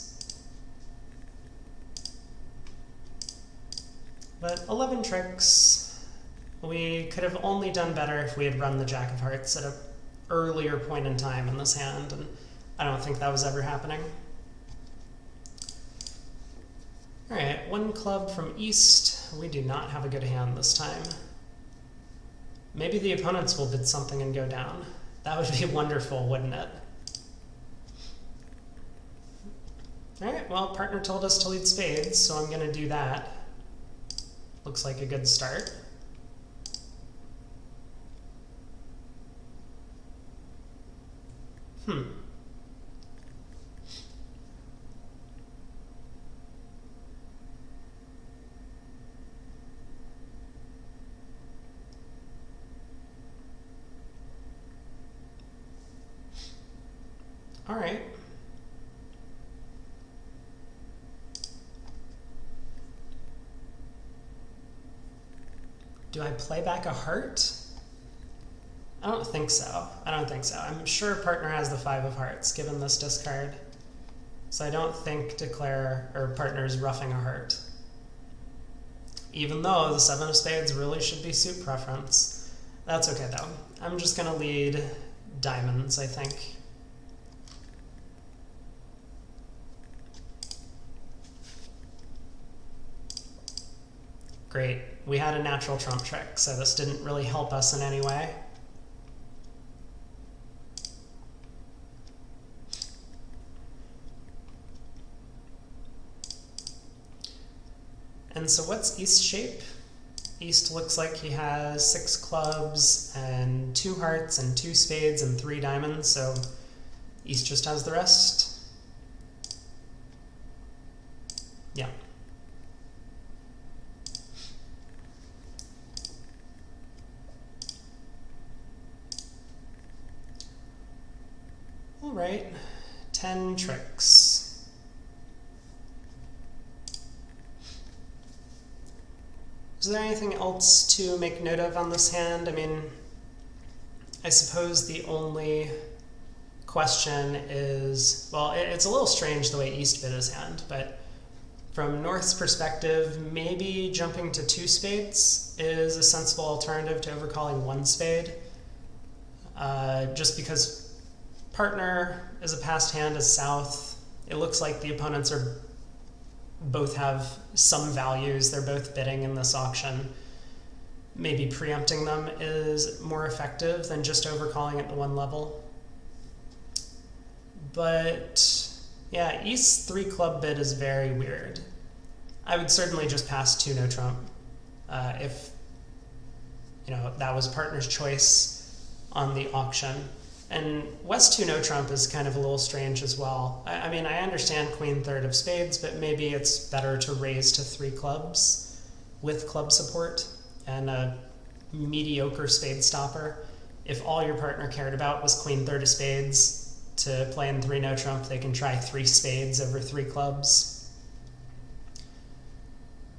But 11 tricks. We could have only done better if we had run the jack of hearts at an earlier point in time in this hand, and I don't think that was ever happening. Alright, one club from East. We do not have a good hand this time. Maybe the opponents will bid something and go down. That would be wonderful, wouldn't it? Alright, well, partner told us to lead spades, so I'm going to do that. Looks like a good start. All right. Do I play back a heart? I don't think so. I don't think so. I'm sure partner has the 5 of hearts, given this discard. So I don't think declare or partner's roughing a heart. Even though the 7 of spades really should be suit preference. That's okay though. I'm just gonna lead diamonds, I think. Great. We had a natural trump trick, so this didn't really help us in any way. And so what's East's shape? East looks like he has 6 clubs and 2 hearts and 2 spades and 3 diamonds, so East just has the rest. Yeah. All right, 10 tricks. Is there anything else to make note of on this hand? I mean, I suppose the only question is, well, it's a little strange the way East bid his hand, but from North's perspective, maybe jumping to 2 spades is a sensible alternative to overcalling 1 spade. Just because partner is a passed hand as South, it looks like the opponents are both have some values. They're both bidding in this auction. Maybe preempting them is more effective than just overcalling at the 1 level. But yeah, East's 3 club bid is very weird. I would certainly just pass 2 no trump if that was partner's choice on the auction. And West 2 no trump is kind of a little strange as well. I mean, I understand queen 3rd of spades, but maybe it's better to raise to 3 clubs with club support and a mediocre spade stopper. If all your partner cared about was queen 3rd of spades to play in 3 no trump, they can try 3 spades over 3 clubs.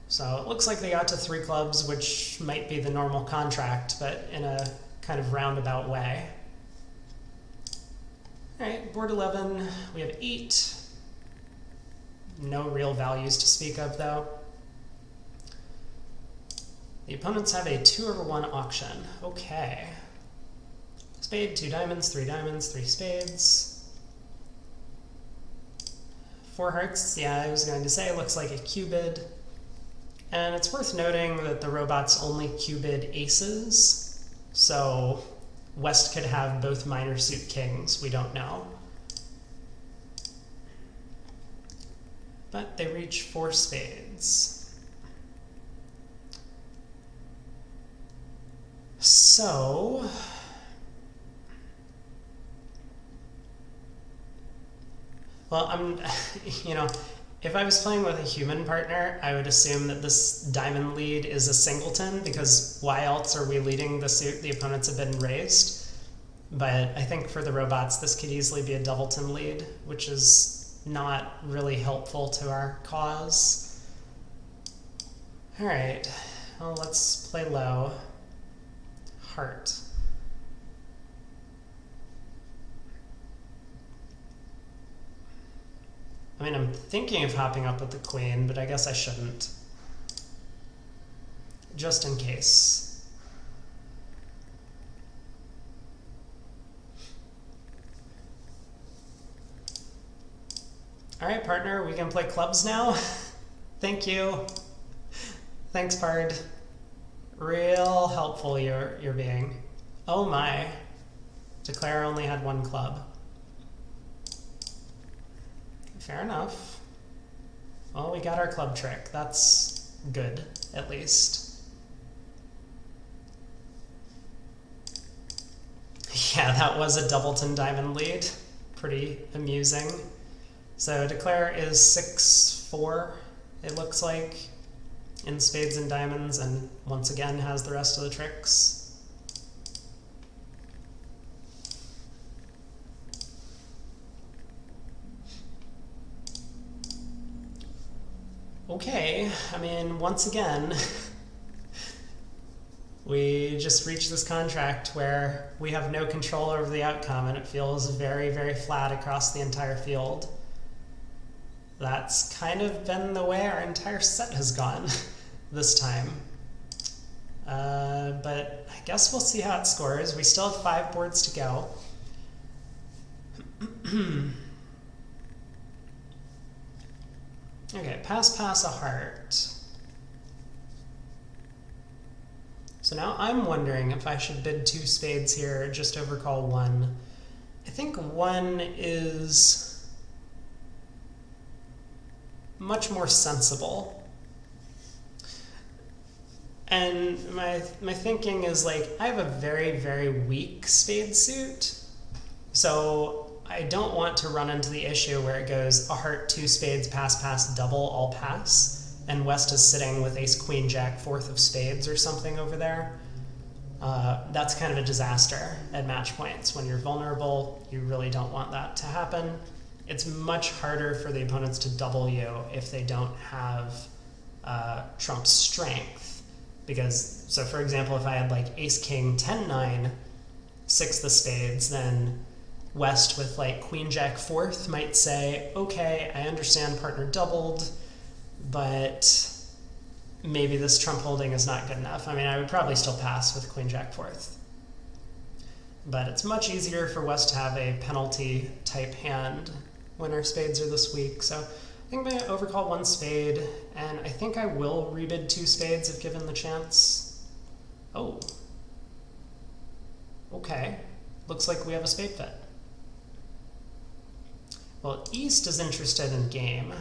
So it looks like they got to 3 clubs, which might be the normal contract, but in a kind of roundabout way. All right, board 11, we have 8. No real values to speak of, though. The opponents have a 2/1 auction. Okay. Spade, 2 diamonds, 3 diamonds, 3 spades. 4 hearts, yeah, I was going to say, looks like a Q-bid. And it's worth noting that the robots only Q-bid aces, so West could have both minor suit kings, we don't know. But they reach 4 spades. So, well, if I was playing with a human partner, I would assume that this diamond lead is a singleton, because why else are we leading the suit the opponents have been raised? But I think for the robots, this could easily be a doubleton lead, which is not really helpful to our cause. All right, well, let's play low. Heart. I mean, I'm thinking of hopping up with the queen, but I guess I shouldn't. Just in case. All right, partner, we can play clubs now. Thank you. Thanks, Pard. Real helpful you're being. Oh my. Declare only had 1 club. Fair enough. Well, we got our club trick. That's good, at least. Yeah, that was a Doubleton diamond lead. Pretty amusing. So declare is 6-4, it looks like, in spades and diamonds, and once again has the rest of the tricks. Okay, I mean, once again, we just reached this contract where we have no control over the outcome, and it feels very, very flat across the entire field. That's kind of been the way our entire set has gone this time. But I guess we'll see how it scores. We still have 5 boards to go. Okay, pass a heart. So now I'm wondering if I should bid 2 spades here, just overcall 1. I think 1 is much more sensible. And my thinking is, like, I have a very, very weak spade suit, so I don't want to run into the issue where it goes a heart, 2 spades, pass, double, all pass, and West is sitting with ace, queen, jack, 4th of spades or something over there. That's kind of a disaster at match points. When you're vulnerable, you really don't want that to happen. It's much harder for the opponents to double you if they don't have trump strength. Because, so for example, if I had like ace, king, 10-9, 6th of spades, then West with like queen, jack, 4th might say, okay, I understand partner doubled, but maybe this trump holding is not good enough. I mean, I would probably still pass with queen, jack, 4th. But it's much easier for West to have a penalty type hand when our spades are this weak. So I think I'm going to overcall 1 spade, and I think I will rebid 2 spades if given the chance. Oh. Okay. Looks like we have a spade fit. Well, East is interested in game.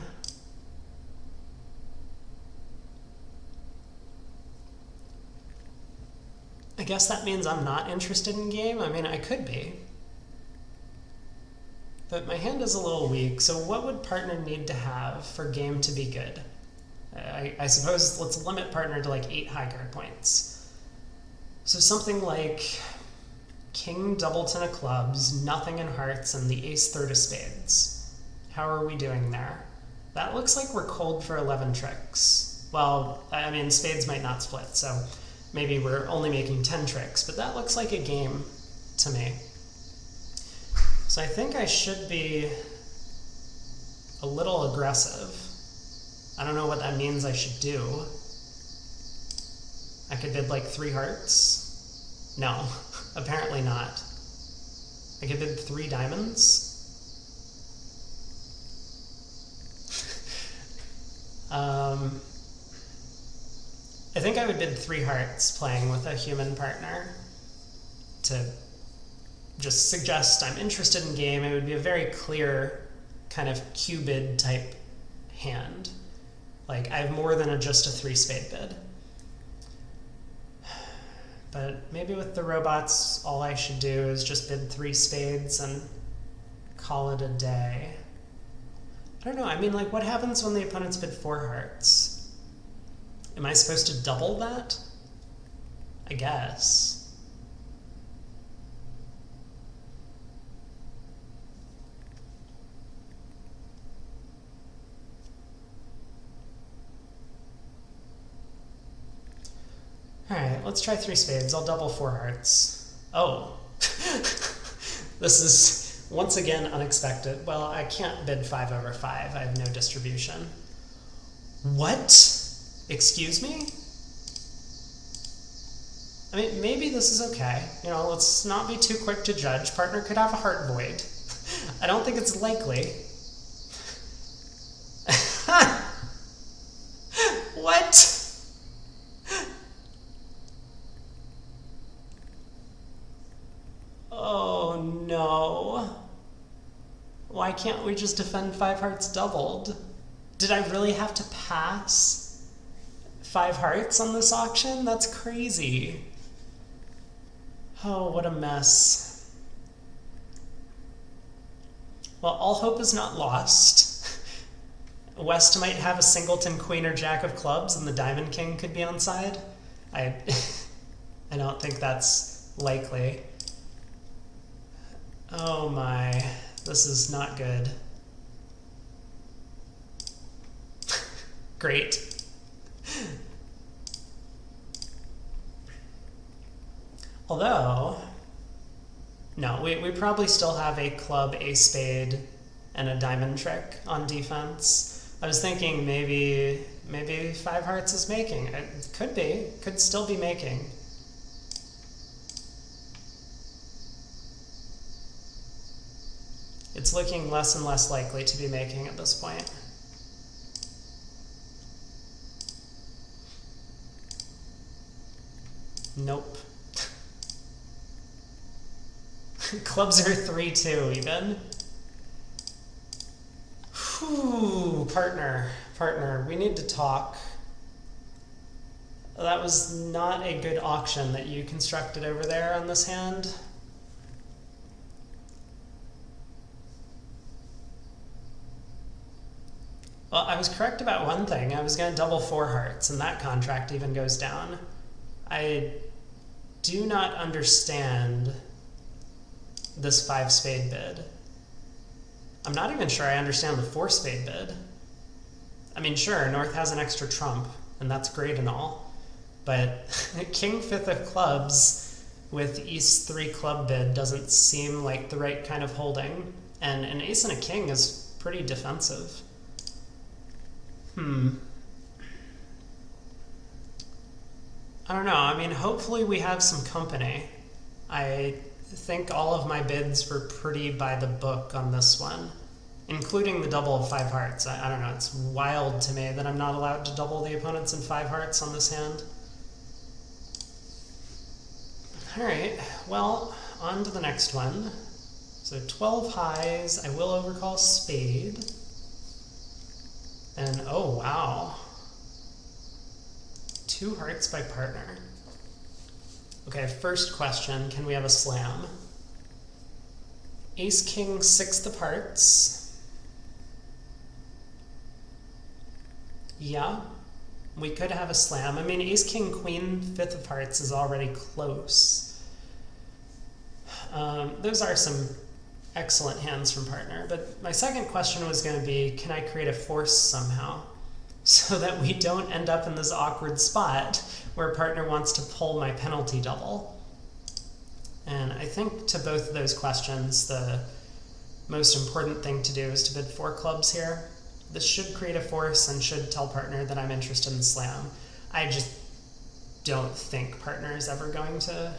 I guess that means I'm not interested in game. I mean, I could be. But my hand is a little weak, so what would partner need to have for game to be good? I suppose let's limit partner to like 8 high card points. So something like king, doubleton of clubs, nothing in hearts, and the ace, 3rd of spades. How are we doing there? That looks like we're cold for 11 tricks. Well, I mean, spades might not split, so maybe we're only making 10 tricks, but that looks like a game to me. So I think I should be a little aggressive. I don't know what that means I should do. I could bid like 3 hearts? No, apparently not. I could bid 3 diamonds? I think I would bid 3 hearts playing with a human partner to just suggest I'm interested in game. It would be a very clear kind of Q-bid type hand. Like, I have more than just a 3 spade bid. But maybe with the robots, all I should do is just bid 3 spades and call it a day. I don't know, I mean, like, what happens when the opponents bid 4 hearts? Am I supposed to double that? I guess. Alright, let's try 3 spades. I'll double 4 hearts. Oh. This is, once again, unexpected. Well, I can't bid 5 over 5. I have no distribution. What? Excuse me? I mean, maybe this is okay. You know, let's not be too quick to judge. Partner could have a heart void. I don't think it's likely. What? Oh no. Why can't we just defend 5 hearts doubled? Did I really have to pass? 5 hearts on this auction? That's crazy. Oh, what a mess. Well, all hope is not lost. West might have a singleton queen or jack of clubs and the diamond king could be on side. I don't think that's likely. Oh my, this is not good. Great. Although, no, we probably still have a club, a spade, and a diamond trick on defense. I was thinking maybe 5 hearts is making. It could be, could still be making. It's looking less and less likely to be making at this point. Nope. Clubs are 3-2 even. Whew, partner, we need to talk. That was not a good auction that you constructed over there on this hand. Well, I was correct about one thing. I was going to double 4 hearts, and that contract even goes down. I do not understand this 5 spade bid. I'm not even sure I understand the 4 spade bid. I mean, sure, North has an extra trump, and that's great and all, but King 5th of clubs with East 3 club bid doesn't seem like the right kind of holding, and an ace and a king is pretty defensive. I don't know. I mean, hopefully we have some company. I think all of my bids were pretty by the book on this one, including the double of 5 hearts. I don't know. It's wild to me that I'm not allowed to double the opponents in 5 hearts on this hand. All right. Well, on to the next one. So 12 highs. I will overcall spade. And oh, wow. 2 hearts by partner. Okay, first question, can we have a slam? Ace, king, 6th of hearts. Yeah, we could have a slam. I mean, ace, king, queen, 5th of hearts is already close. Those are some excellent hands from partner, but my second question was going to be, can I create a force somehow so that we don't end up in this awkward spot where partner wants to pull my penalty double? And I think to both of those questions, the most important thing to do is to bid 4 clubs here. This should create a force and should tell partner that I'm interested in slam. I just don't think partner is ever going to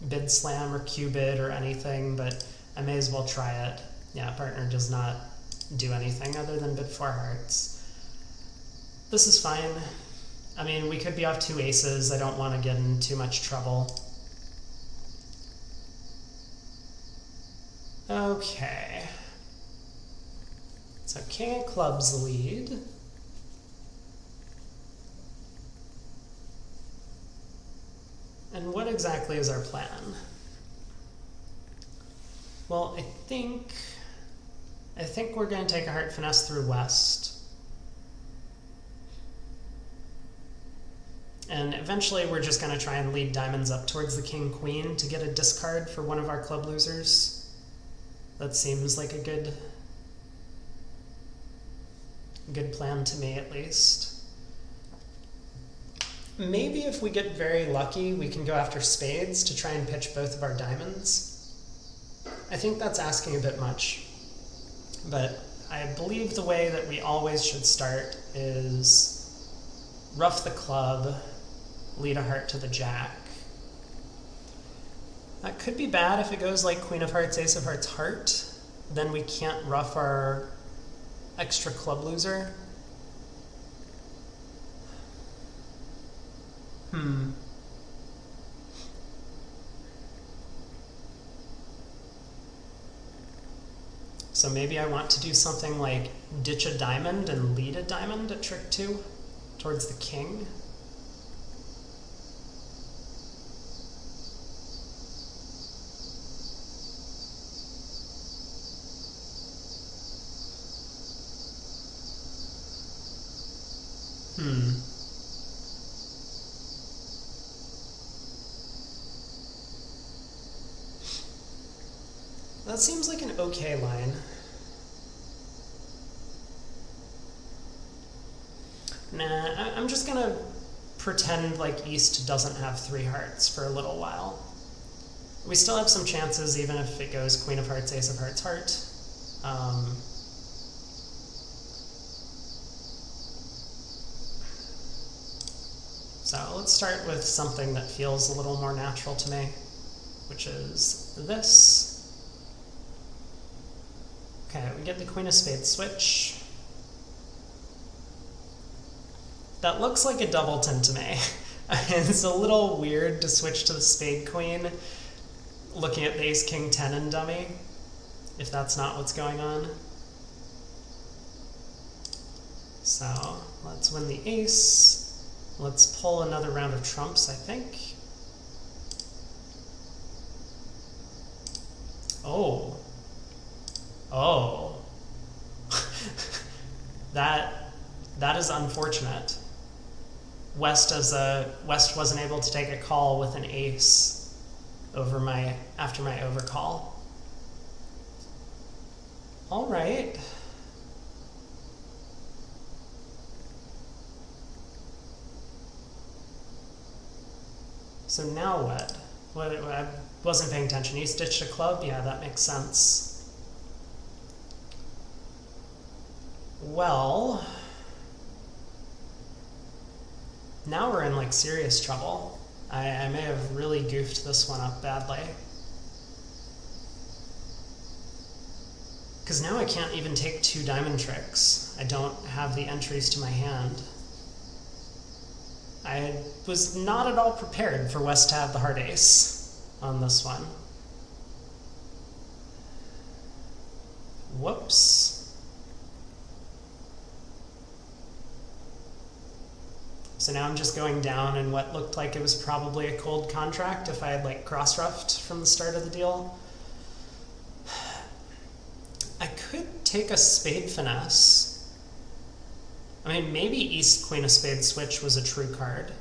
bid slam or Q bid or anything, but I may as well try it. Yeah, partner does not do anything other than bid 4 hearts. This is fine. I mean, we could be off 2 aces. I don't want to get in too much trouble. Okay. So king of clubs lead. And what exactly is our plan? Well, I think we're going to take a heart finesse through West. And eventually we're just going to try and lead diamonds up towards the king queen to get a discard for one of our club losers. That seems like a good plan to me, at least. Maybe if we get very lucky, we can go after spades to try and pitch both of our diamonds. I think that's asking a bit much, but I believe the way that we always should start is ruff the club, lead a heart to the jack. That could be bad if it goes like queen of hearts, ace of hearts, heart. Then we can't ruff our extra club loser. So maybe I want to do something like ditch a diamond and lead a diamond at trick 2. towards the king. That seems like an okay line. Nah, I'm just gonna pretend like East doesn't have 3 hearts for a little while. We still have some chances even if it goes Queen of Hearts, Ace of Hearts, Heart. So let's start with something that feels a little more natural to me, which is this. Okay, we get the Queen of Spades switch. That looks like a doubleton to me. It's a little weird to switch to the Spade Queen, looking at the Ace King 10 and dummy, if that's not what's going on. So let's win the ace. Let's pull another round of trumps, I think. Oh. Oh. That is unfortunate. West wasn't able to take a call with an ace after my overcall. All right. So now what? I wasn't paying attention. He ditched a club? Yeah, that makes sense. Well, now we're in like serious trouble. I may have really goofed this one up badly. Because now I can't even take 2 diamond tricks. I don't have the entries to my hand. I was not at all prepared for West to have the heart ace on this one. Whoops. So now I'm just going down in what looked like it was probably a cold contract if I had like cross-ruffed from the start of the deal. I could take a spade finesse. I mean, maybe East Queen of Spades switch was a true card.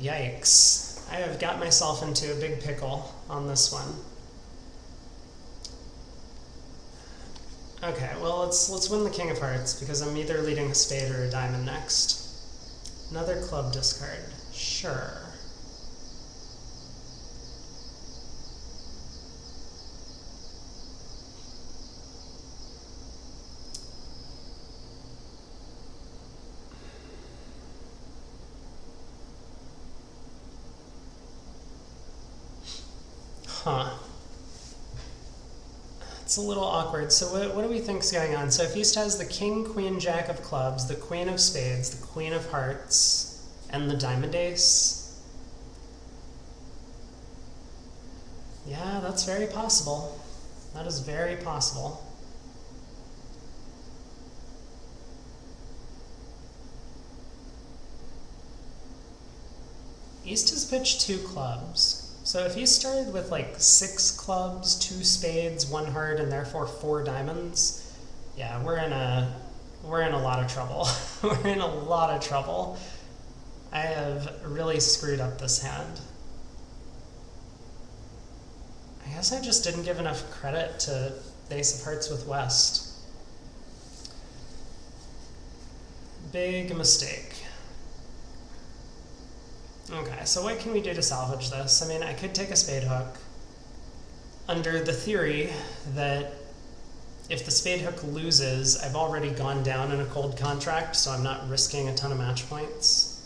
Yikes. I have got myself into a big pickle on this one. Okay, well let's win the King of Hearts because I'm either leading a spade or a diamond next. Another club discard. Sure. Huh. It's a little awkward. So what do we think's going on? So if East has the King, Queen, Jack of clubs, the Queen of spades, the Queen of hearts, and the diamond ace. Yeah, that's very possible. That is very possible. East has pitched 2 clubs. So if he started with like 6 clubs, 2 spades, 1 heart, and therefore 4 diamonds, yeah, we're in a lot of trouble. We're in a lot of trouble. I have really screwed up this hand. I guess I just didn't give enough credit to the Ace of Hearts with West. Big mistake. Okay, so what can we do to salvage this? I mean, I could take a spade hook under the theory that if the spade hook loses, I've already gone down in a cold contract, so I'm not risking a ton of match points.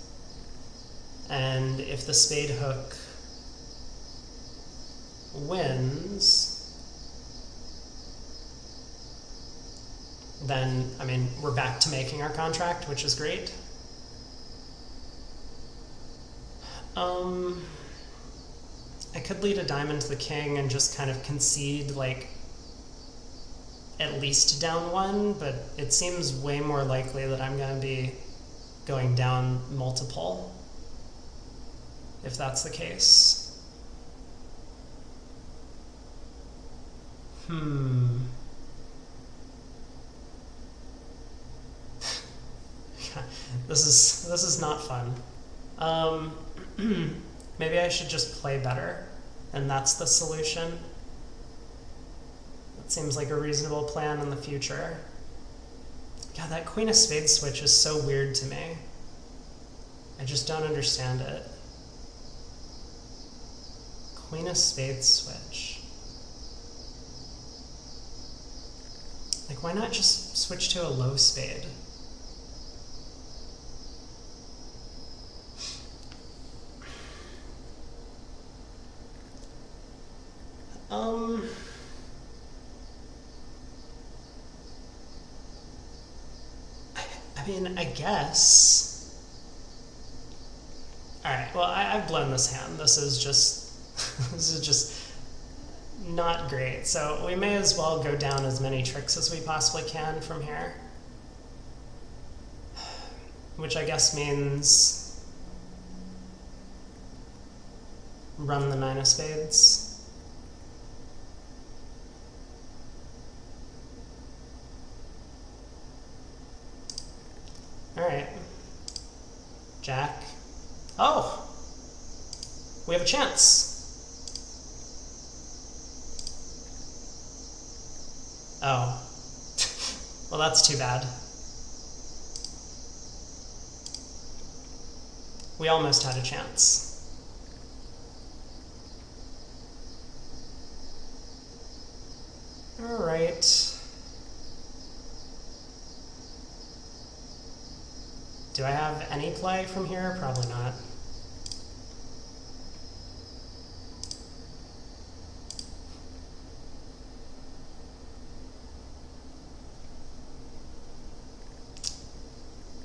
And if the spade hook wins, then, I mean, we're back to making our contract, which is great. Um, I could lead a diamond to the king and just kind of concede, like, at least down one, but it seems way more likely that I'm going to be going down multiple, if that's the case. This is not fun. Maybe I should just play better, and that's the solution. That seems like a reasonable plan in the future. God, that Queen of Spades switch is so weird to me. I just don't understand it. Queen of Spades switch. Like, why not just switch to a low spade? I mean, I guess. Alright, well, I've blown this hand. This is just not great. So we may as well go down as many tricks as we possibly can from here. Which I guess means run the 9 of spades. Alright. Jack. Oh! We have a chance! Oh. Well, that's too bad. We almost had a chance. Alright. Do I have any play from here? Probably not.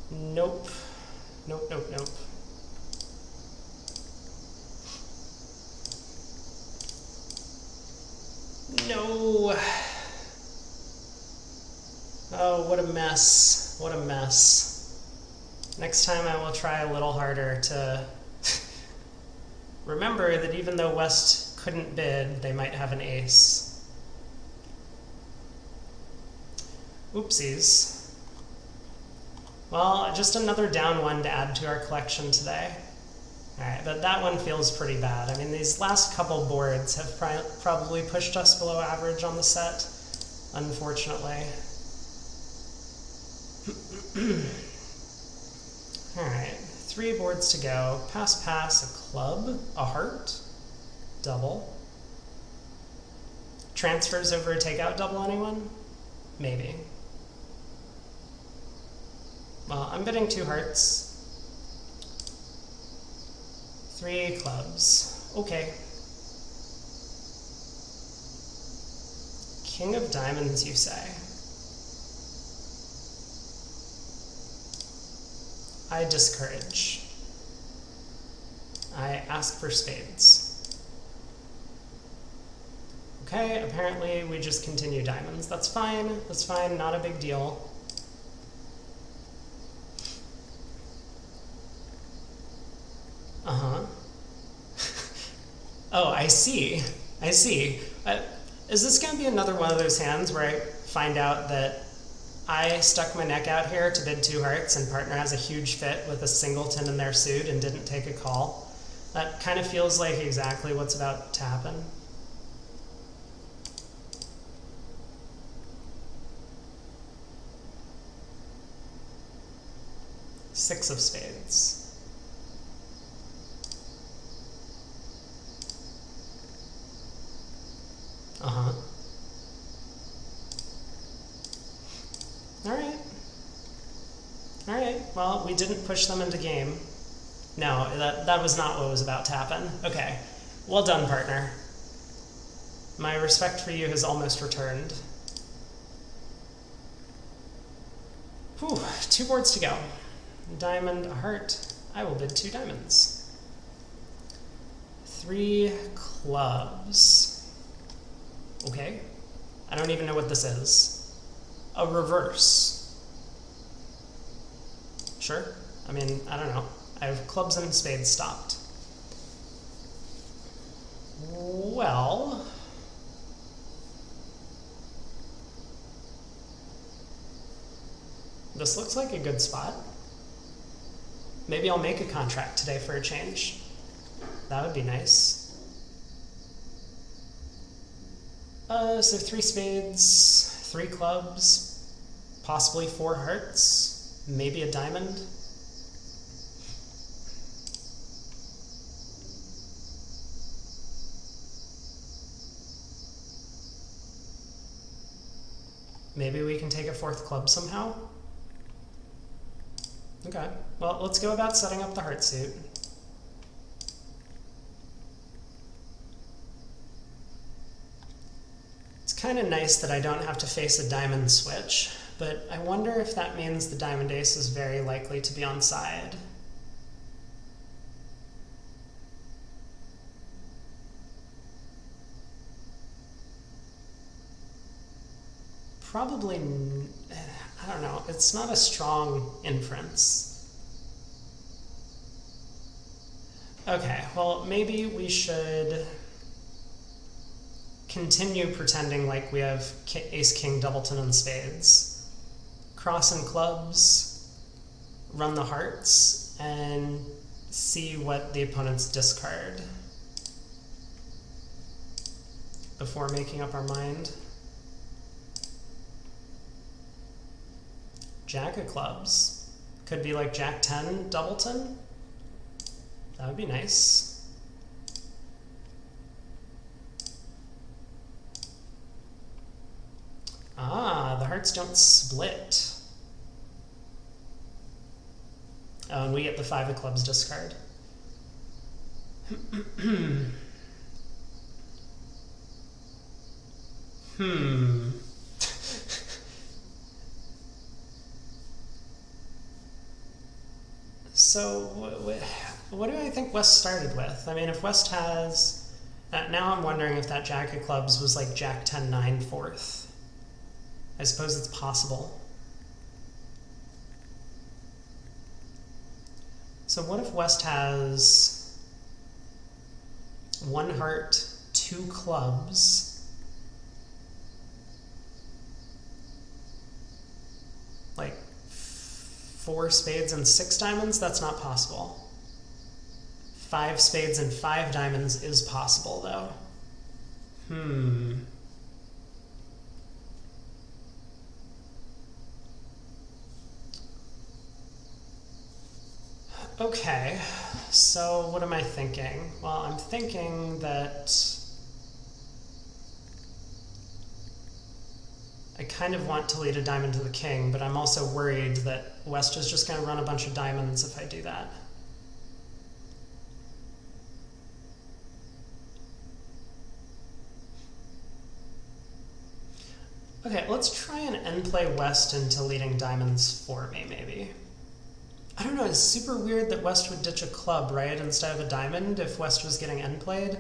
Nope. Nope, nope, nope. No! Oh, what a mess. What a mess. Next time I will try a little harder to remember that even though West couldn't bid, they might have an ace. Oopsies. Well, just another down one to add to our collection today. Alright, but that one feels pretty bad. I mean, these last couple boards have probably pushed us below average on the set, unfortunately. Alright, 3 boards to go. Pass, pass, a club, a heart, double. Transfers over a takeout double, anyone? Maybe. Well, I'm bidding 2 hearts. 3 clubs. Okay. King of diamonds, you say? I discourage. I ask for spades. Okay, apparently we just continue diamonds. That's fine, not a big deal. Uh-huh. Oh, I see. I see. Is this going to be another one of those hands where I find out that I stuck my neck out here to bid 2 hearts and partner has a huge fit with a singleton in their suit and didn't take a call? That kind of feels like exactly what's about to happen. Six of spades. Uh-huh. Alright. Alright, well, we didn't push them into game. No, that was not what was about to happen. Okay. Well done, partner. My respect for you has almost returned. Whew, 2 boards to go. Diamond, a heart. I will bid 2 diamonds. 3 clubs. Okay. I don't even know what this is. A reverse. Sure. I mean, I don't know. I have clubs and spades stopped. Well, this looks like a good spot. Maybe I'll make a contract today for a change. That would be nice. So 3 spades, 3 clubs, possibly 4 hearts, maybe a diamond. Maybe we can take a 4th club somehow. Okay, well, let's go about setting up the heart suit. It's kind of nice that I don't have to face a diamond switch, but I wonder if that means the diamond ace is very likely to be on side. Probably, I don't know, it's not a strong inference. Okay, well, maybe we should continue pretending like we have ace, king, doubleton, and spades. Cross and clubs, run the hearts, and see what the opponents discard before making up our mind. Jack of clubs. Could be like Jack 10 doubleton. That would be nice. Ah, the hearts don't split. Oh, and we get the 5 of clubs discard. So, what do I think West started with? I mean, if West has... now I'm wondering if that Jack of clubs was like Jack 10, 9, 4th. I suppose it's possible. So what if West has 1 heart, 2 clubs, like 4 spades and 6 diamonds? That's not possible. 5 spades and 5 diamonds is possible, though. Okay, so what am I thinking? Well, I'm thinking that I kind of want to lead a diamond to the king, but I'm also worried that West is just going to run a bunch of diamonds if I do that. Okay, let's try and end play West into leading diamonds for me, maybe. I don't know, it's super weird that West would ditch a club, right, instead of a diamond if West was getting end played.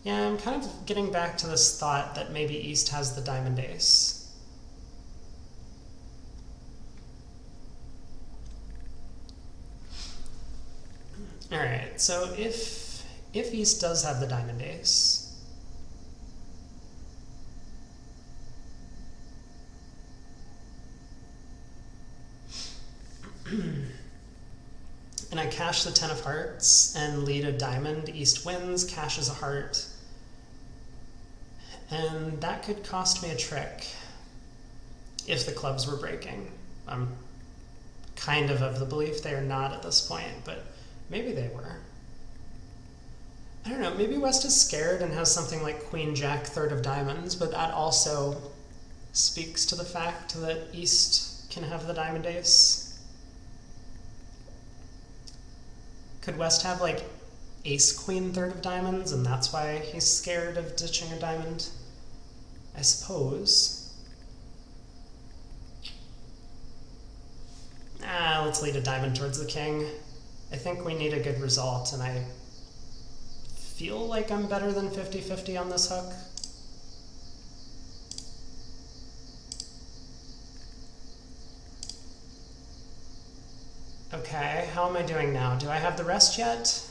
Yeah, I'm kind of getting back to this thought that maybe East has the diamond ace. Alright, so if East does have the diamond ace, and I cash the 10 of hearts and lead a diamond, East wins, cashes a heart. And that could cost me a trick if the clubs were breaking. I'm kind of the belief they are not at this point, but maybe they were. I don't know, maybe West is scared and has something like Queen Jack 3rd of diamonds, but that also speaks to the fact that East can have the diamond ace. Could West have like ace queen 3rd of diamonds and that's why he's scared of ditching a diamond? I suppose. Let's lead a diamond towards the king. I think we need a good result and I feel like I'm better than 50-50 on this hook. Okay, how am I doing now? Do I have the rest yet?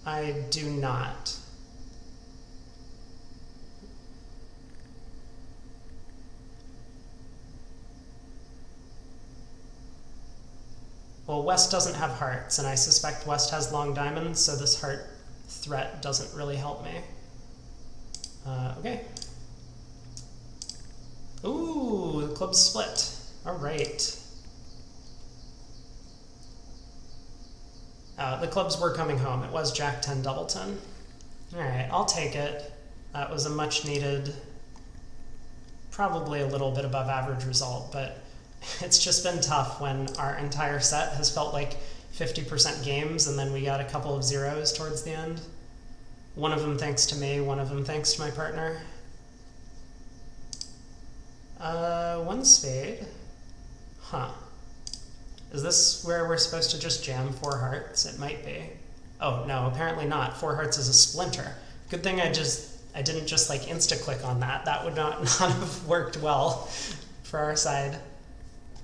I do not. Well, West doesn't have hearts, and I suspect West has long diamonds, so this heart threat doesn't really help me. Okay. Ooh, the club's split. All right. The clubs were coming home. It was Jack-10 Doubleton. All right, I'll take it. That was a much needed, probably a little bit above average result, but it's just been tough when our entire set has felt like 50% games and then we got a couple of zeros towards the end. One of them thanks to me, one of them thanks to my partner. One spade. Huh. Is this where we're supposed to just jam 4 hearts? It might be. Oh, no, apparently not. 4 hearts is a splinter. Good thing I didn't just like insta-click on that. That would not have worked well for our side.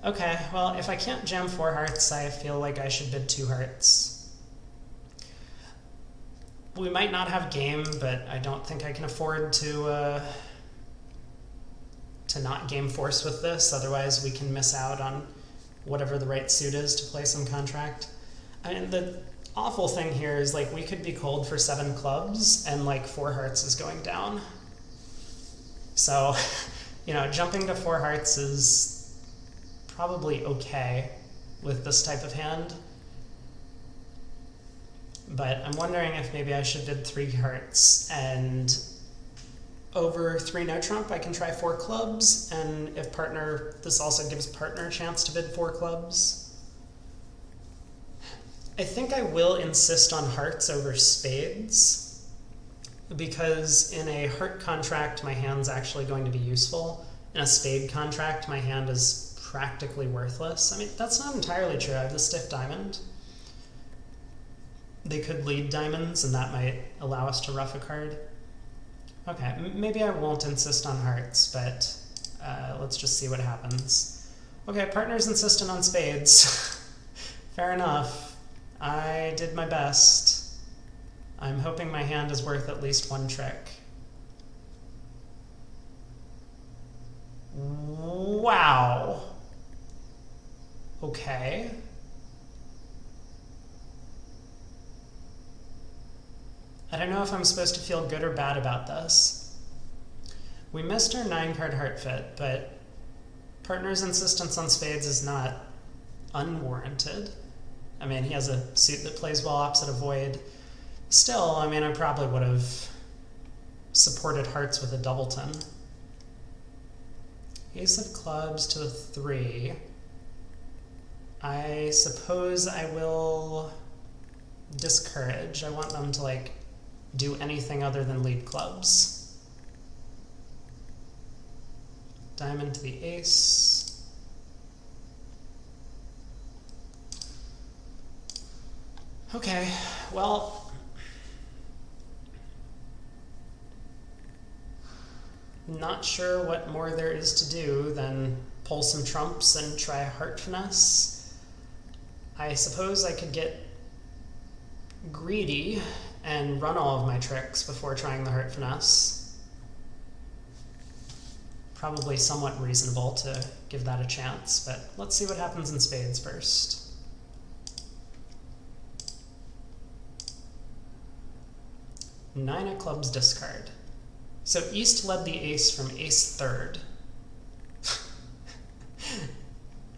Okay, well, if I can't jam 4 hearts, I feel like I should bid 2 hearts. We might not have game, but I don't think I can afford to not game force with this. Otherwise, we can miss out on whatever the right suit is to play some contract. I mean, the awful thing here is like we could be cold for 7 clubs and like 4 hearts is going down. So, you know, jumping to 4 hearts is probably okay with this type of hand. But I'm wondering if maybe I should bid 3 hearts, and over 3 no trump I can try 4 clubs, and if partner, this also gives partner a chance to bid 4 clubs. I think I will insist on hearts over spades, because in a heart contract my hand's actually going to be useful. In a spade contract my hand is practically worthless. I mean, that's not entirely true. I have the stiff diamond. They could lead diamonds, and that might allow us to rough a card. Okay, maybe I won't insist on hearts, but let's just see what happens. Okay, partner's insistent on spades. Fair enough. I did my best. I'm hoping my hand is worth at least 1 trick. Wow. Okay. I don't know if I'm supposed to feel good or bad about this. We missed our 9-card heart fit, but partner's insistence on spades is not unwarranted. I mean, he has a suit that plays well opposite a void. Still, I mean, I probably would have supported hearts with a doubleton. Ace of clubs to the 3. I suppose I will discourage. I want them to, like, do anything other than lead clubs. Diamond to the ace. Okay, well, not sure what more there is to do than pull some trumps and try heart finesse. I suppose I could get greedy and run all of my tricks before trying the heart finesse. Probably somewhat reasonable to give that a chance, but let's see what happens in spades first. Nine of clubs discard. So East led the ace from ace 3rd.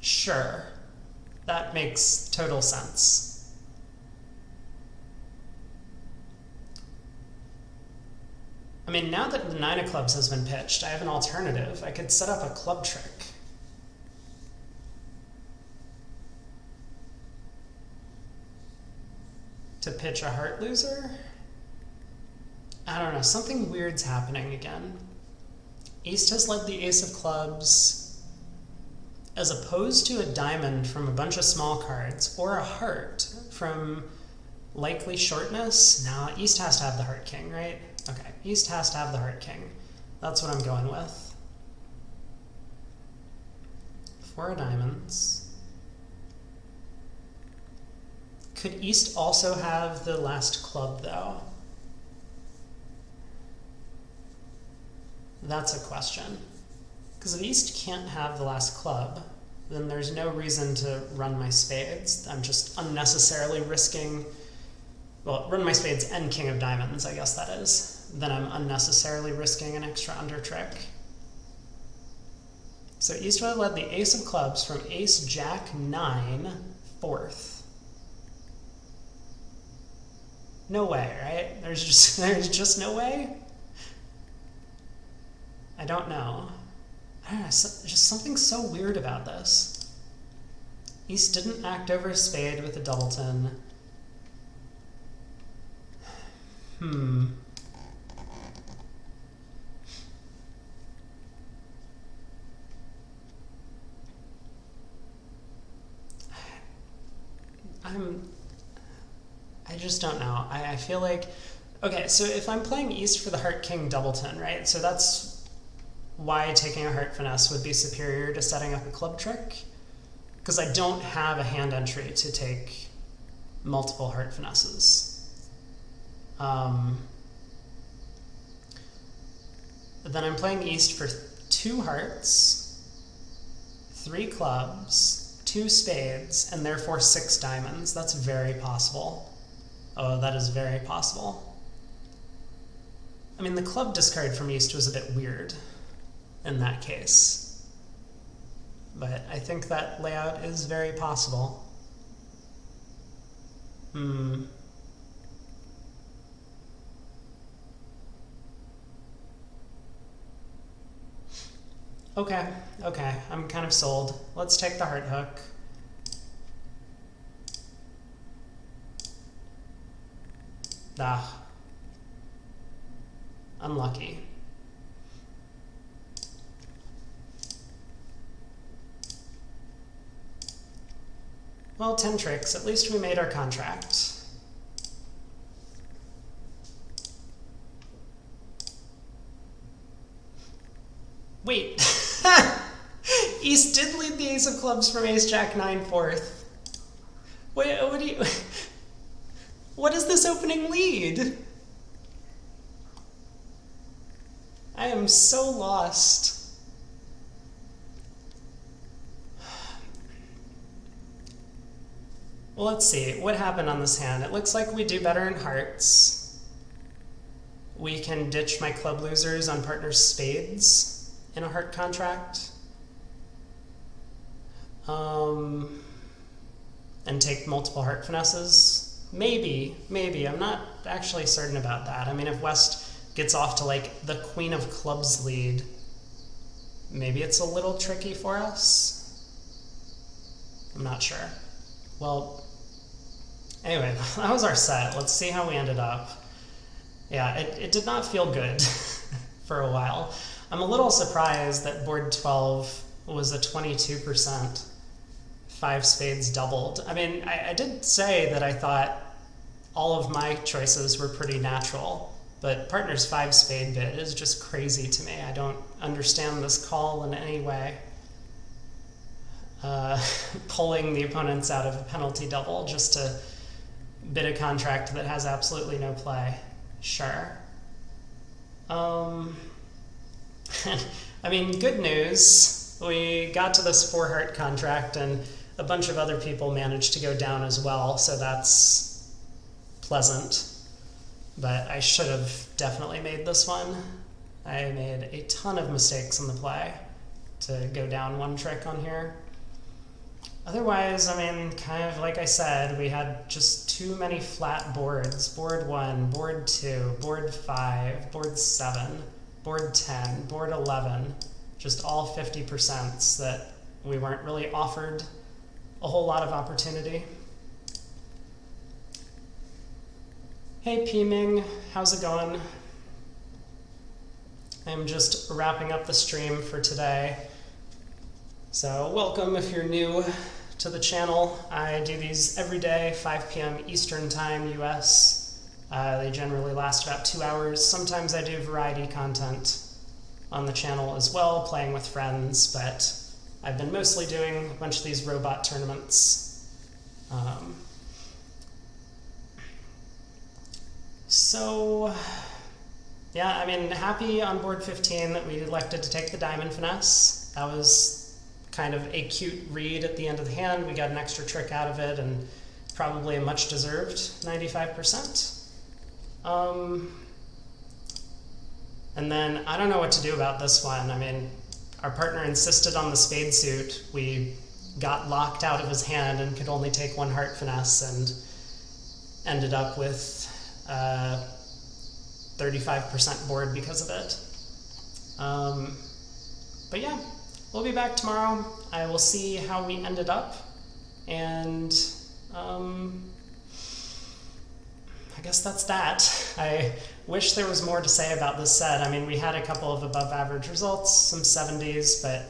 Sure, that makes total sense. I mean, now that the 9 of clubs has been pitched, I have an alternative. I could set up a club trick. To pitch a heart loser? I don't know, something weird's happening again. East has led the ace of clubs as opposed to a diamond from a bunch of small cards, or a heart from Likely shortness? No, East has to have the Heart King, right? Okay, East has to have the Heart King. That's what I'm going with. 4 diamonds. Could East also have the last club, though? That's a question. Because if East can't have the last club, then there's no reason to run my spades. I'm just unnecessarily risking, well, run my spades and King of Diamonds, I guess that is. Then I'm unnecessarily risking an extra under trick. So East would have led the Ace of Clubs from Ace, Jack, 9, 4th. No way, right? There's just no way? I don't know. I don't know, just something so weird about this. East didn't act over a spade with a doubleton. I just don't know. I feel like, okay, so if I'm playing East for the Heart King doubleton, right? So that's why taking a Heart Finesse would be superior to setting up a club trick, because I don't have a hand entry to take multiple Heart Finesses. Then I'm playing East for 2 hearts, 3 clubs, 2 spades, and therefore 6 diamonds. That's very possible. Oh, that is very possible. I mean, the club discard from East was a bit weird in that case. But I think that layout is very possible. Okay, I'm kind of sold. Let's take the heart hook. Unlucky. Well, 10 tricks. At least we made our contract. Wait. East did lead the Ace of Clubs from Ace, Jack, 9, 4th. What do you... What is this opening lead? I am so lost. Well, let's see. What happened on this hand? It looks like we do better in hearts. We can ditch my club losers on partner's spades in a heart contract. And take multiple heart finesses. Maybe. I'm not actually certain about that. I mean, if West gets off to like the Queen of Clubs lead, maybe it's a little tricky for us. I'm not sure. Well, anyway, that was our set. Let's see how we ended up. Yeah, it did not feel good for a while. I'm a little surprised that board 12 was a 22%. 5 spades doubled. I mean, I did say that I thought all of my choices were pretty natural, but partner's 5 spade bid is just crazy to me. I don't understand this call in any way. Pulling the opponents out of a penalty double just to bid a contract that has absolutely no play. Sure. I mean, good news. We got to this 4-heart contract and a bunch of other people managed to go down as well, so that's pleasant. But I should have definitely made this one. I made a ton of mistakes in the play to go down 1 trick on here. Otherwise, I mean, kind of like I said, we had just too many flat boards. Board 1, board 2, board 5, board 7, board 10, board 11, just all 50% that we weren't really offered a whole lot of opportunity. Hey P-Ming, how's it going? I'm just wrapping up the stream for today. So welcome if you're new to the channel. I do these every day, 5 p.m. Eastern Time, US. They generally last about 2 hours. Sometimes I do variety content on the channel as well, playing with friends, but I've been mostly doing a bunch of these robot tournaments. So, yeah, I mean, happy on board 15 that we elected to take the Diamond Finesse. That was kind of a cute read at the end of the hand. We got an extra trick out of it, and probably a much deserved 95%. And then I don't know what to do about this one. I mean, our partner insisted on the spade suit. We got locked out of his hand and could only take one heart finesse, and ended up with 35% board because of it. But yeah, we'll be back tomorrow. I will see how we ended up, and I guess that's that. I wish there was more to say about this set. I mean, we had a couple of above average results, some 70s, but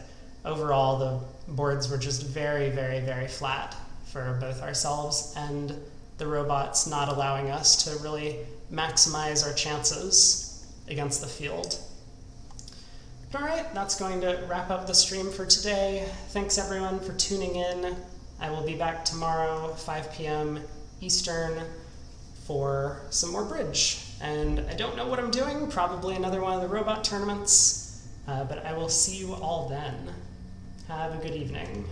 overall the boards were just very, very, very flat for both ourselves and the robots, not allowing us to really maximize our chances against the field. All right, that's going to wrap up the stream for today. Thanks everyone for tuning in. I will be back tomorrow, 5 p.m. Eastern, for some more bridge. And I don't know what I'm doing, probably another one of the robot tournaments, but I will see you all then. Have a good evening.